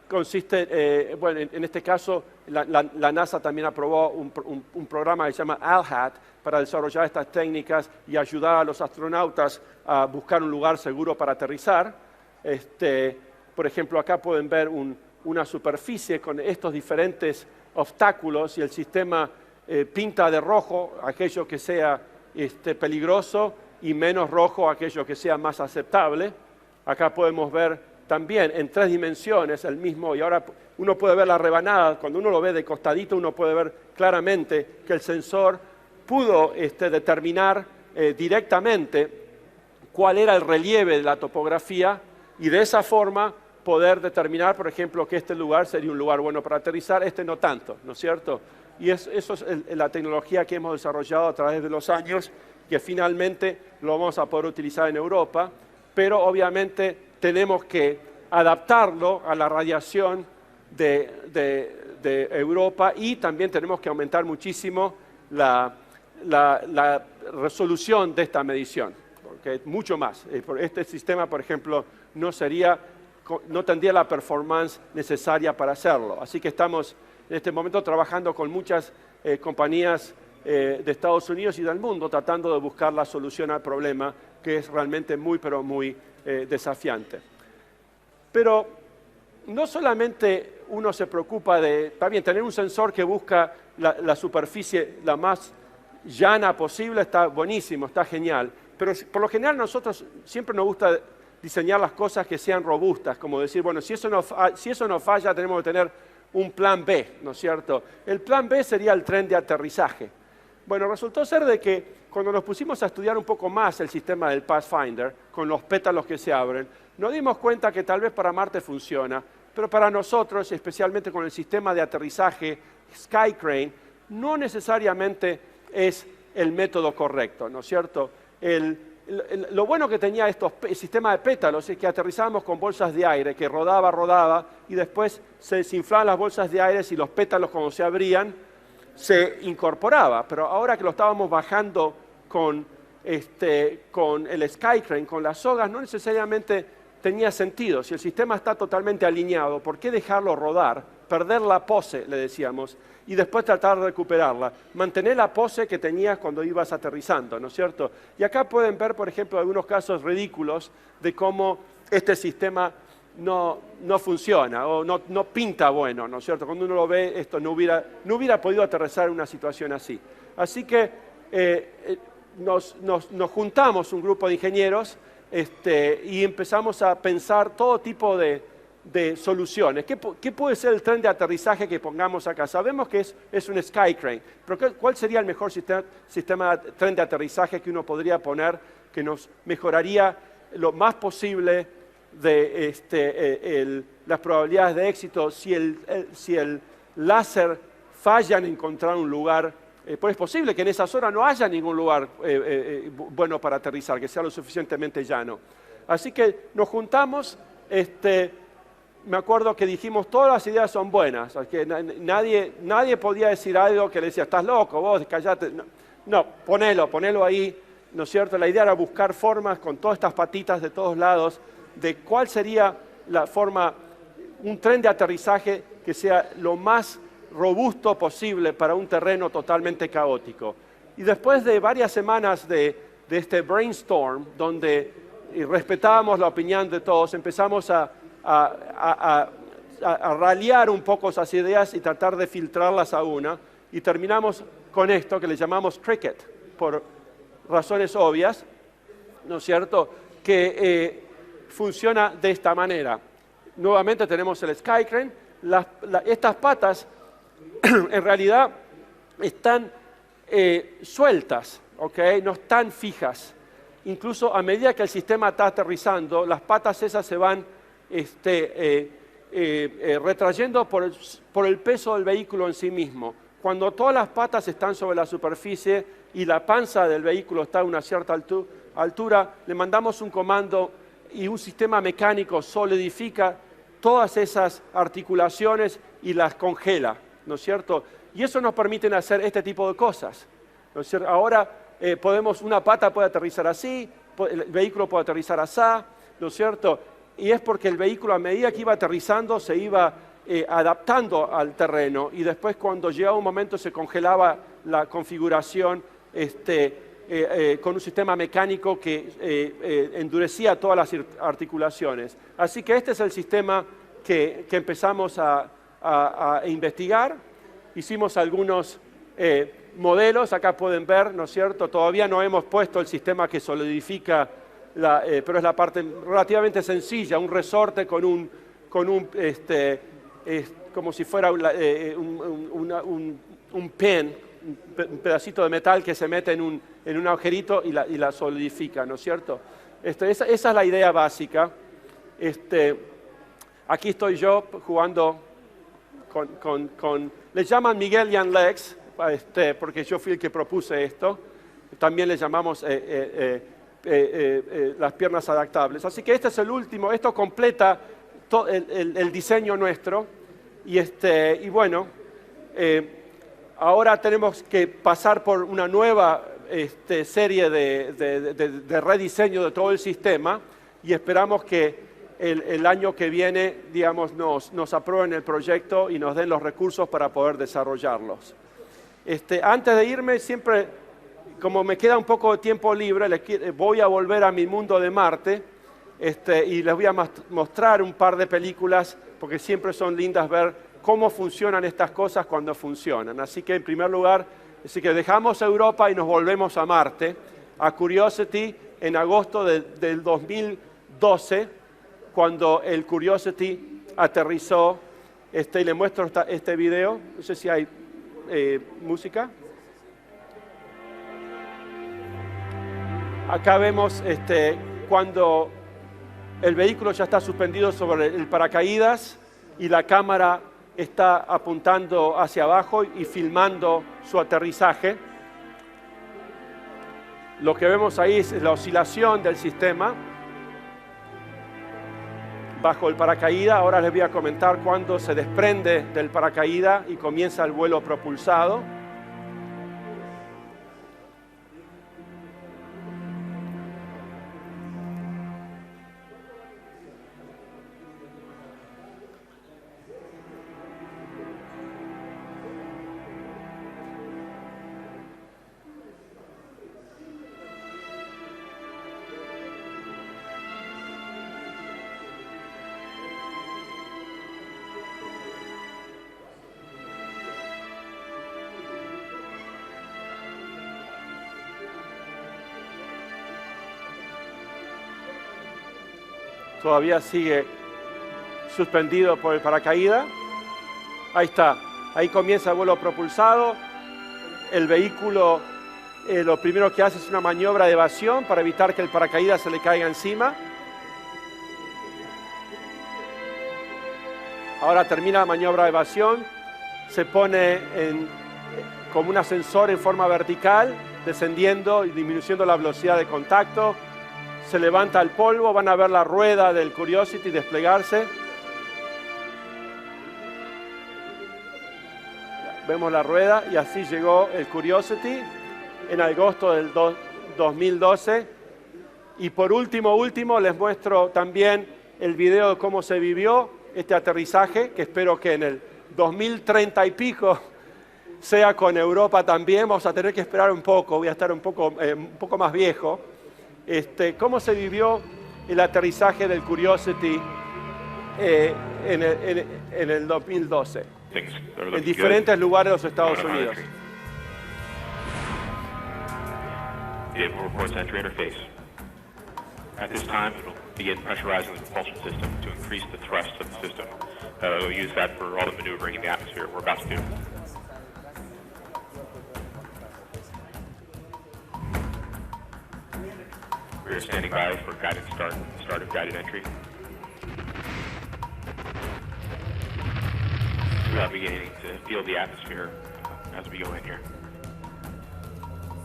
Consiste, bueno, en este caso, la NASA también aprobó un programa que se llama ALHAT para desarrollar estas técnicas y ayudar a los astronautas a buscar un lugar seguro para aterrizar. Por ejemplo, acá pueden ver una superficie con estos diferentes obstáculos y el sistema pinta de rojo aquello que sea peligroso y menos rojo aquello que sea más aceptable. Acá podemos ver también en 3 dimensiones el mismo, y ahora uno puede ver la rebanada, cuando uno lo ve de costadito uno puede ver claramente que el sensor pudo determinar directamente cuál era el relieve de la topografía y de esa forma poder determinar, por ejemplo, que este lugar sería un lugar bueno para aterrizar, no tanto, ¿no es cierto? Y eso es la tecnología que hemos desarrollado a través de los años, que finalmente lo vamos a poder utilizar en Europa, pero obviamente tenemos que adaptarlo a la radiación de Europa y también tenemos que aumentar muchísimo la resolución de esta medición, porque mucho más. Este sistema, por ejemplo, no tendría la performance necesaria para hacerlo. Así que estamos en este momento trabajando con muchas compañías de Estados Unidos y del mundo tratando de buscar la solución al problema, que es realmente pero muy desafiante. Pero no solamente uno se preocupa de, también tener un sensor que busca la superficie la más llana posible, está buenísimo, está genial, pero por lo general nosotros siempre nos gusta diseñar las cosas que sean robustas, como decir, bueno, si eso no falla, tenemos que tener un plan B, ¿no es cierto? El plan B sería el tren de aterrizaje. Bueno, resultó ser de que cuando nos pusimos a estudiar un poco más el sistema del Pathfinder, con los pétalos que se abren, nos dimos cuenta que tal vez para Marte funciona, pero para nosotros, especialmente con el sistema de aterrizaje Skycrane, no necesariamente es el método correcto, ¿no es cierto? Lo bueno que tenía el sistema de pétalos es que aterrizábamos con bolsas de aire, que rodaba, y después se desinflaban las bolsas de aire y los pétalos, cuando se abrían, se incorporaba. Pero ahora que lo estábamos bajando con el Skycrane, con las sogas, no necesariamente tenía sentido. Si el sistema está totalmente alineado, ¿por qué dejarlo rodar? Perder la pose, le decíamos, y después tratar de recuperarla. Mantener la pose que tenías cuando ibas aterrizando, ¿no es cierto? Y acá pueden ver, por ejemplo, algunos casos ridículos de cómo este sistema no funciona o no pinta bueno, ¿no es cierto? Cuando uno lo ve, esto no hubiera podido aterrizar en una situación así. Así que nos juntamos un grupo de ingenieros y empezamos a pensar todo tipo de soluciones. ¿Qué puede ser el tren de aterrizaje que pongamos acá? Sabemos que es un Skycrane, pero ¿cuál sería el mejor sistema de tren de aterrizaje que uno podría poner que nos mejoraría lo más posible de las probabilidades de éxito si el láser falla en encontrar un lugar? Pues es posible que en esa zona no haya ningún lugar bueno para aterrizar, que sea lo suficientemente llano. Así que nos juntamos, me acuerdo que dijimos, todas las ideas son buenas, que nadie podía decir algo que le decía, estás loco, vos, callate. No, ponelo ahí, ¿no es cierto? La idea era buscar formas con todas estas patitas de todos lados, de cuál sería la forma, un tren de aterrizaje que sea lo más robusto posible para un terreno totalmente caótico. Y después de varias semanas de este brainstorm, donde respetábamos la opinión de todos, empezamos a ralliar un poco esas ideas y tratar de filtrarlas a una, y terminamos con esto que le llamamos Cricket, por razones obvias, ¿no es cierto?, que funciona de esta manera. Nuevamente tenemos el Skycrane. Estas patas en realidad están sueltas, ¿okay? No están fijas. Incluso a medida que el sistema está aterrizando, las patas esas se van retrayendo por el peso del vehículo en sí mismo. Cuando todas las patas están sobre la superficie y la panza del vehículo está a una cierta altura, le mandamos un comando y un sistema mecánico solidifica todas esas articulaciones y las congela. ¿no es cierto? Y eso nos permite hacer este tipo de cosas, ¿no es cierto? Ahora una pata puede aterrizar así, el vehículo puede aterrizar así, ¿no es cierto? Y es porque el vehículo, a medida que iba aterrizando, se iba adaptando al terreno, y después, cuando llegaba un momento, se congelaba la configuración con un sistema mecánico que endurecía todas las articulaciones. Así que este es el sistema que empezamos a investigar. Hicimos algunos modelos, acá pueden ver, ¿no es cierto? Todavía no hemos puesto el sistema que solidifica, pero es la parte relativamente sencilla, un resorte con como si fuera un pen, un pedacito de metal que se mete en un agujerito y la solidifica, ¿no es cierto? Esa es la idea básica. Aquí estoy yo jugando le llaman Miguel Jan Lex, porque yo fui el que propuse esto. También le llamamos las piernas adaptables. Así que este es el último, esto completa el diseño nuestro. Y bueno, ahora tenemos que pasar por una nueva serie de rediseño de todo el sistema, y esperamos que el año que viene, digamos, nos aprueben el proyecto y nos den los recursos para poder desarrollarlos. Antes de irme, siempre, como me queda un poco de tiempo libre, voy a volver a mi mundo de Marte, y les voy a mostrar un par de películas, porque siempre son lindas ver cómo funcionan estas cosas cuando funcionan. Así que, en primer lugar, dejamos Europa y nos volvemos a Marte, a Curiosity, en agosto del 2012, cuando el Curiosity aterrizó. Y le muestro este video. No sé si hay música. Acá vemos cuando el vehículo ya está suspendido sobre el paracaídas y la cámara está apuntando hacia abajo y filmando su aterrizaje. Lo que vemos ahí es la oscilación del sistema bajo el paracaídas. Ahora les voy a comentar cuando se desprende del paracaídas y comienza el vuelo propulsado. Todavía sigue suspendido por el paracaídas. Ahí está, ahí comienza el vuelo propulsado. El vehículo lo primero que hace es una maniobra de evasión para evitar que el paracaídas se le caiga encima. Ahora termina la maniobra de evasión, se pone como un ascensor en forma vertical, descendiendo y disminuyendo la velocidad de contacto. Se levanta el polvo, van a ver la rueda del Curiosity desplegarse. Vemos la rueda, y así llegó el Curiosity en agosto del 2012. Y por último, les muestro también el video de cómo se vivió este aterrizaje, que espero que en el 2030 y pico sea con Europa también. Vamos a tener que esperar un poco, voy a estar un poco más viejo. Cómo se vivió el aterrizaje del Curiosity en el 2012, en diferentes lugares de los Estados Unidos.
Vehicle reports entry interface. At this time, it will begin pressurizing the propulsion system to increase the thrust of the system. We'll use that for all the maneuvering in the atmosphere we're about to do. We are standing by for guided start of guided entry. We are beginning to feel the atmosphere as we go in here.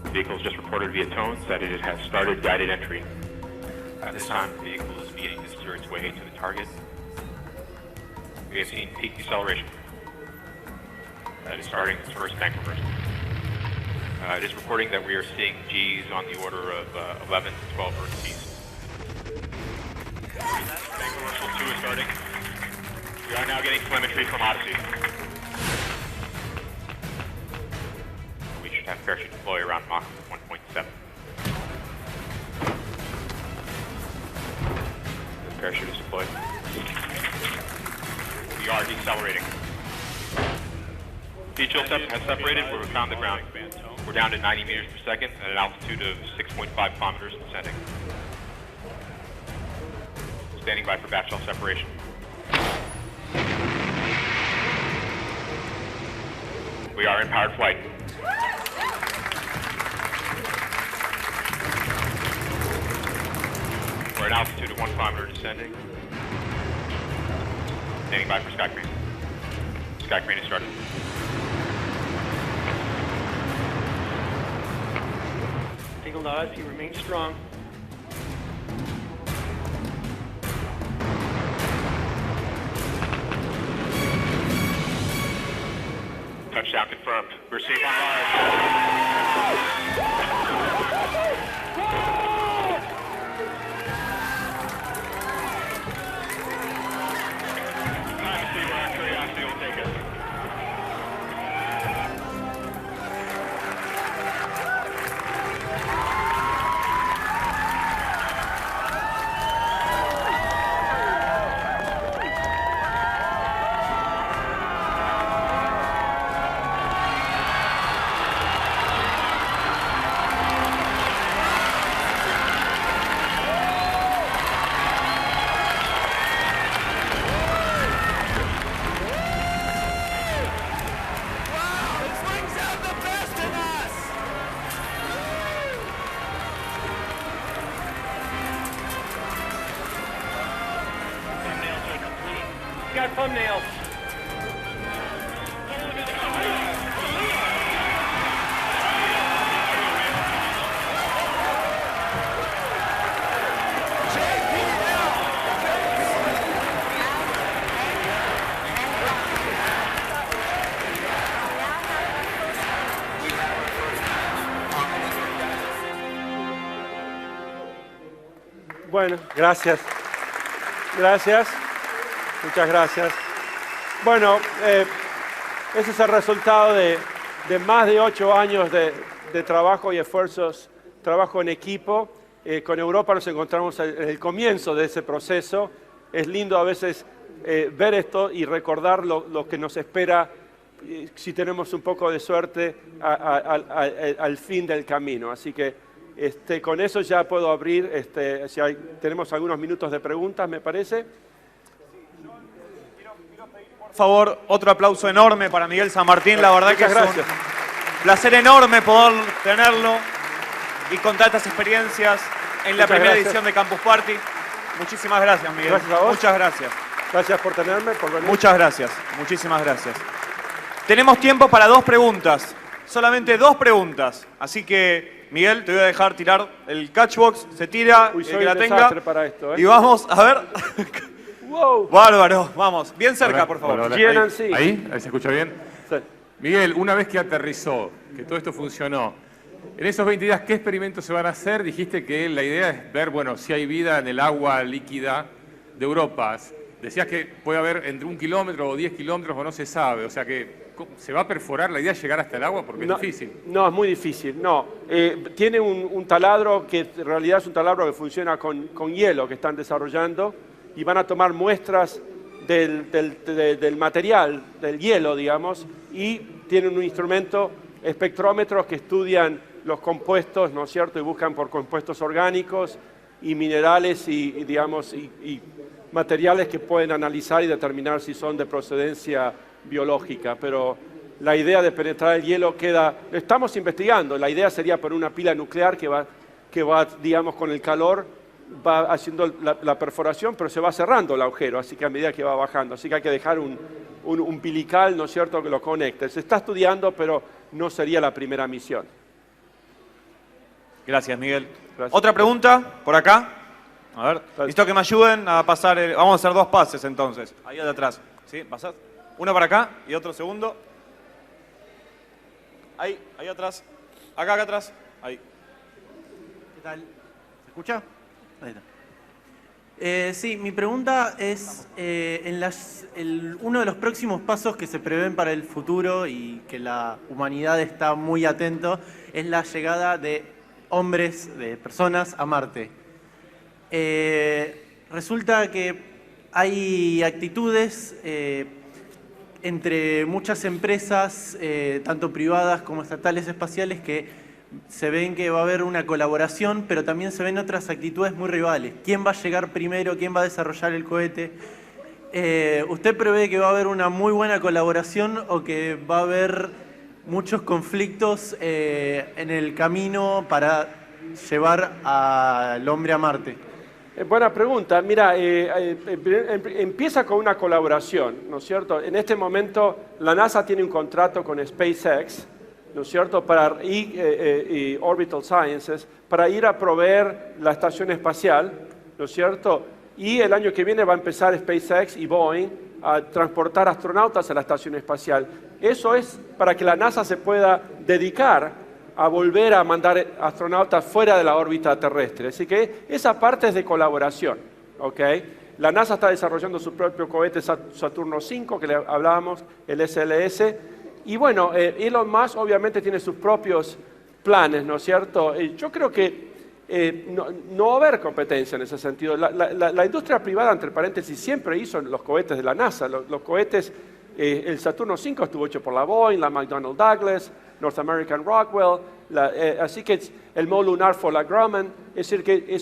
The vehicle has just reported via tones that it has started guided entry. At this time, the vehicle is beginning to steer its way to the target. We have seen peak deceleration. that is starting its first bank reversal. It is reporting that we are seeing Gs on the order of 11 to 12 Earth Gs. Bank reversal 2 is starting. We are now getting telemetry from Odyssey. We should have parachute deploy around Mach 1.7. The parachute is deployed. We are decelerating. Beach has separated where we found the ground. We're down to 90 meters per second at an altitude of 6.5 kilometers descending. Standing by for batch shell separation. We are in powered flight. We're at an altitude of 1 kilometer descending. Standing by for sky crane. Sky crane is started.
Signal to Odyssey, remain strong.
Touchdown confirmed. We're safe on Mars. Let's see where our curiosity will take us.
Got thumbnails.
Bueno, gracias. Gracias. Muchas gracias. Bueno, ese es el resultado de más de 8 años de trabajo y esfuerzos, trabajo en equipo. Con Europa nos encontramos en el comienzo de ese proceso. Es lindo a veces ver esto y recordar lo que nos espera si tenemos un poco de suerte al fin del camino. Así que con eso ya puedo abrir, si tenemos algunos minutos de preguntas, me parece.
Por favor, otro aplauso enorme para Miguel San Martín. La verdad que es
gracias.
un placer enorme poder tenerlo y contar estas experiencias en la primera edición de Campus Party. Muchísimas gracias, Miguel.
Gracias a vos.
Muchas gracias.
Gracias por tenerme, por venir.
Muchas gracias. Muchísimas gracias. Tenemos tiempo para 2 preguntas. Solamente 2 preguntas. Así que, Miguel, te voy a dejar tirar el catchbox. Se tira,
Uy,
el
soy
que la
un
tenga.
desastre para esto, ¿eh?
Y vamos a ver.
Wow.
Bárbaro. Vamos. Bien cerca,
Hola,
por favor.
hola, hola.
GNC.
¿Ahí se escucha bien?
Sí.
Miguel, una vez que aterrizó, que todo esto funcionó, en esos 20 días, ¿qué experimentos se van a hacer? Dijiste que la idea es ver, bueno, si hay vida en el agua líquida de Europa. Decías que puede haber entre 1 kilómetro o 10 kilómetros o no se sabe. O sea que, ¿se va a perforar la idea de llegar hasta el agua? Porque
No,
es difícil.
No, es muy difícil. No. Tiene un taladro que en realidad es un taladro que funciona con hielo que están desarrollando y van a tomar muestras del material, del hielo, digamos, y tienen un instrumento, espectrómetros que estudian los compuestos, ¿no es cierto?, y buscan por compuestos orgánicos y minerales y materiales que pueden analizar y determinar si son de procedencia biológica. Pero la idea de penetrar el hielo queda... Estamos investigando. La idea sería por una pila nuclear que va, digamos, con el calor, va haciendo la perforación, pero se va cerrando el agujero, así que a medida que va bajando. Así que hay que dejar un umbilical, ¿no es cierto?, que lo conecte. Se está estudiando, pero no sería la primera misión.
Gracias, Miguel.
Gracias.
¿Otra pregunta? ¿Por acá? A ver,
Gracias.
necesito que me ayuden a pasar vamos a hacer 2 pases entonces. Ahí de atrás. ¿Sí? ¿Pasás? Uno para acá y otro segundo. Ahí atrás. Acá atrás. Ahí.
¿Qué tal? ¿Se escucha? Ahí está. Sí, mi pregunta es, uno de los próximos pasos que se prevén para el futuro y que la humanidad está muy atento es la llegada de hombres, de personas a Marte. Resulta que hay actitudes entre muchas empresas, tanto privadas como estatales espaciales, que se ven que va a haber una colaboración, pero también se ven otras actitudes muy rivales. ¿Quién va a llegar primero? ¿Quién va a desarrollar el cohete? ¿Usted prevé que va a haber una muy buena colaboración o que va a haber muchos conflictos en el camino para llevar al hombre a Marte?
Buena pregunta. Mira, empieza con una colaboración, ¿no es cierto? En este momento la NASA tiene un contrato con SpaceX, ¿no es cierto?, y Orbital Sciences, para ir a proveer la estación espacial, ¿no es cierto? Y el año que viene va a empezar SpaceX y Boeing a transportar astronautas a la estación espacial. Eso es para que la NASA se pueda dedicar a volver a mandar astronautas fuera de la órbita terrestre. Así que esa parte es de colaboración, ¿ok? La NASA está desarrollando su propio cohete Saturno V, que le hablábamos, el SLS. Y bueno, Elon Musk obviamente tiene sus propios planes, ¿no es cierto? Yo creo que no va a haber competencia en ese sentido. La industria privada, entre paréntesis, siempre hizo los cohetes de la NASA. Los cohetes, el Saturno V estuvo hecho por la Boeing, la McDonnell Douglas, North American Rockwell, así que el módulo lunar fue la Grumman. Es decir, que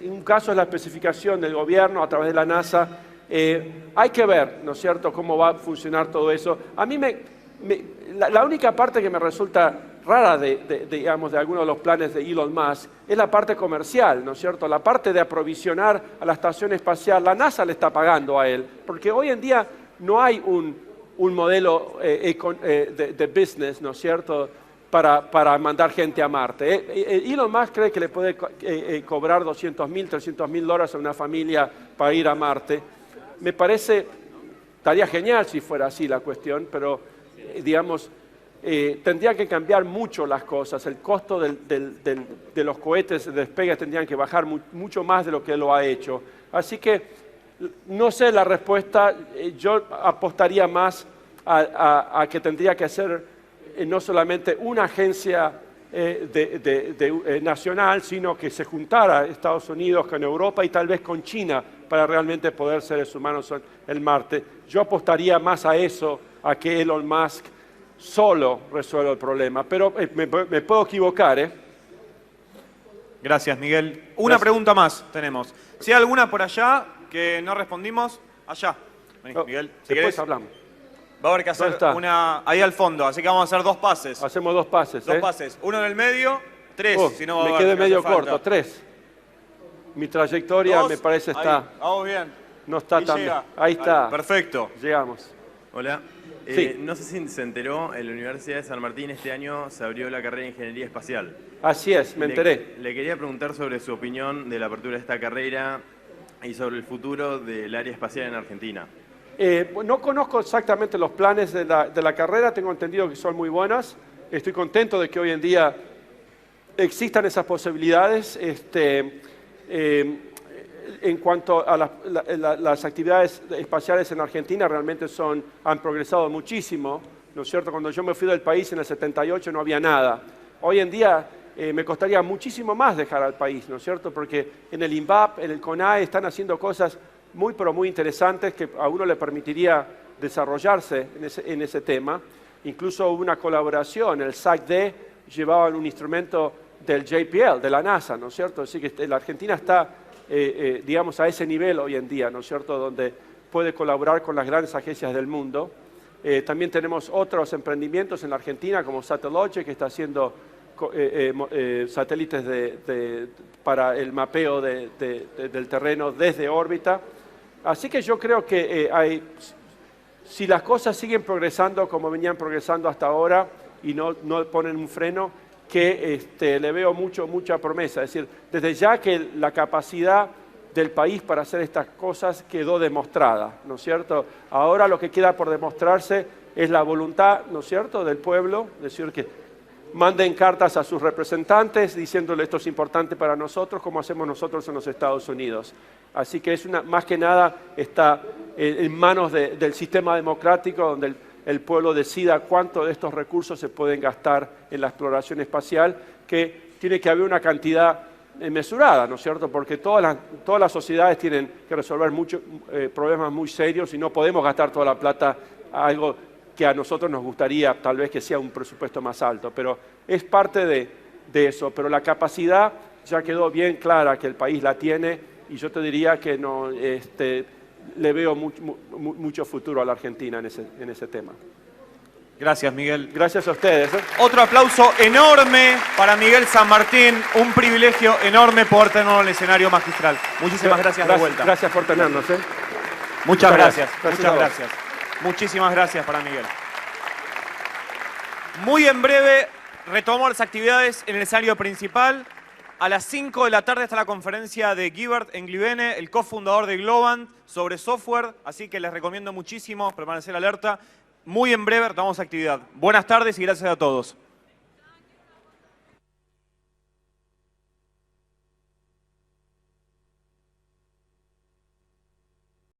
en un caso es la especificación del gobierno a través de la NASA. Hay que ver, ¿no es cierto?, cómo va a funcionar todo eso. A mí la única parte que me resulta rara digamos, de algunos de los planes de Elon Musk es la parte comercial, ¿no es cierto? La parte de aprovisionar a la estación espacial. La NASA le está pagando a él, porque hoy en día no hay un modelo de business, ¿no es cierto?, para mandar gente a Marte. Elon Musk cree que le puede cobrar $200,000, $300,000 a una familia para ir a Marte. Me parece, estaría genial si fuera así la cuestión, pero digamos, tendría que cambiar mucho las cosas. El costo de los cohetes de despegue tendrían que bajar mucho más de lo que lo ha hecho. Así que no sé la respuesta. Yo apostaría más a que tendría que ser no solamente una agencia nacional, sino que se juntara Estados Unidos con Europa y tal vez con China para realmente poder seres humanos en Marte. Yo apostaría más a eso, a que Elon Musk solo resuelva el problema. Pero me puedo equivocar, ¿eh?
Gracias, Miguel. Una pregunta más tenemos. Si hay alguna por allá que no respondimos, allá. Vení, Miguel. Si
Después
querés,
hablamos.
va a haber que hacer una ahí al fondo, así que vamos a hacer 2 pases.
Hacemos 2 pases.
Dos pases. Uno en el medio, 3. Si no va a
me
haber,
quedé
no
medio
hace falta.
corto, 3. Mi trayectoria
2,
me parece
ahí,
está...
vamos bien.
No está
Y
tan
llega.
bien. Ahí está.
Perfecto.
Llegamos.
Hola.
Sí.
No sé si se enteró, en la Universidad de San Martín este año se abrió la carrera de Ingeniería Espacial.
Así es, me enteré.
Le quería preguntar sobre su opinión de la apertura de esta carrera y sobre el futuro del área espacial en Argentina.
No conozco exactamente los planes de la carrera, tengo entendido que son muy buenas. Estoy contento de que hoy en día existan esas posibilidades. En cuanto a las actividades espaciales en Argentina, realmente han progresado muchísimo, ¿no es cierto? Cuando yo me fui del país en el 78 no había nada. Hoy en día me costaría muchísimo más dejar al país, ¿no es cierto? Porque en el INVAP, en el CONAE están haciendo cosas pero muy interesantes que a uno le permitiría desarrollarse en ese tema. Incluso hubo una colaboración, el SAC-D llevaban un instrumento del JPL, de la NASA, ¿no es cierto? Así que la Argentina está, digamos, a ese nivel hoy en día, ¿no es cierto?, donde puede colaborar con las grandes agencias del mundo. También tenemos otros emprendimientos en la Argentina, como Satellogic, que está haciendo satélites para el mapeo del terreno desde órbita. Así que yo creo que si las cosas siguen progresando como venían progresando hasta ahora y no ponen un freno, que le veo mucha promesa. Es decir, desde ya que la capacidad del país para hacer estas cosas quedó demostrada, ¿no es cierto? Ahora lo que queda por demostrarse es la voluntad, ¿no es cierto?, del pueblo, es decir, que manden cartas a sus representantes diciéndole esto es importante para nosotros, como hacemos nosotros en los Estados Unidos. Así que más que nada está en manos del sistema democrático, donde el pueblo decida cuánto de estos recursos se pueden gastar en la exploración espacial, que tiene que haber una cantidad mesurada, ¿no es cierto? Porque todas las sociedades tienen que resolver muchos problemas muy serios y no podemos gastar toda la plata a algo que a nosotros nos gustaría tal vez que sea un presupuesto más alto, pero es parte de eso. Pero la capacidad ya quedó bien clara que el país la tiene y yo te diría que no, le veo mucho futuro a la Argentina en ese tema.
Gracias, Miguel.
Gracias a ustedes.
Otro aplauso enorme para Miguel San Martín. Un privilegio enorme poder tenerlo en el escenario magistral. Muchísimas gracias de vuelta.
Gracias por tenernos.
Muchas gracias.
Gracias
Muchas
a vos.
gracias. Muchísimas gracias para Miguel. Muy en breve retomamos las actividades en el escenario principal. A las 5 de la tarde está la conferencia de Guibert Englivene, el cofundador de Globant, sobre software. Así que les recomiendo muchísimo permanecer alerta. Muy en breve retomamos actividad. Buenas tardes y gracias a todos.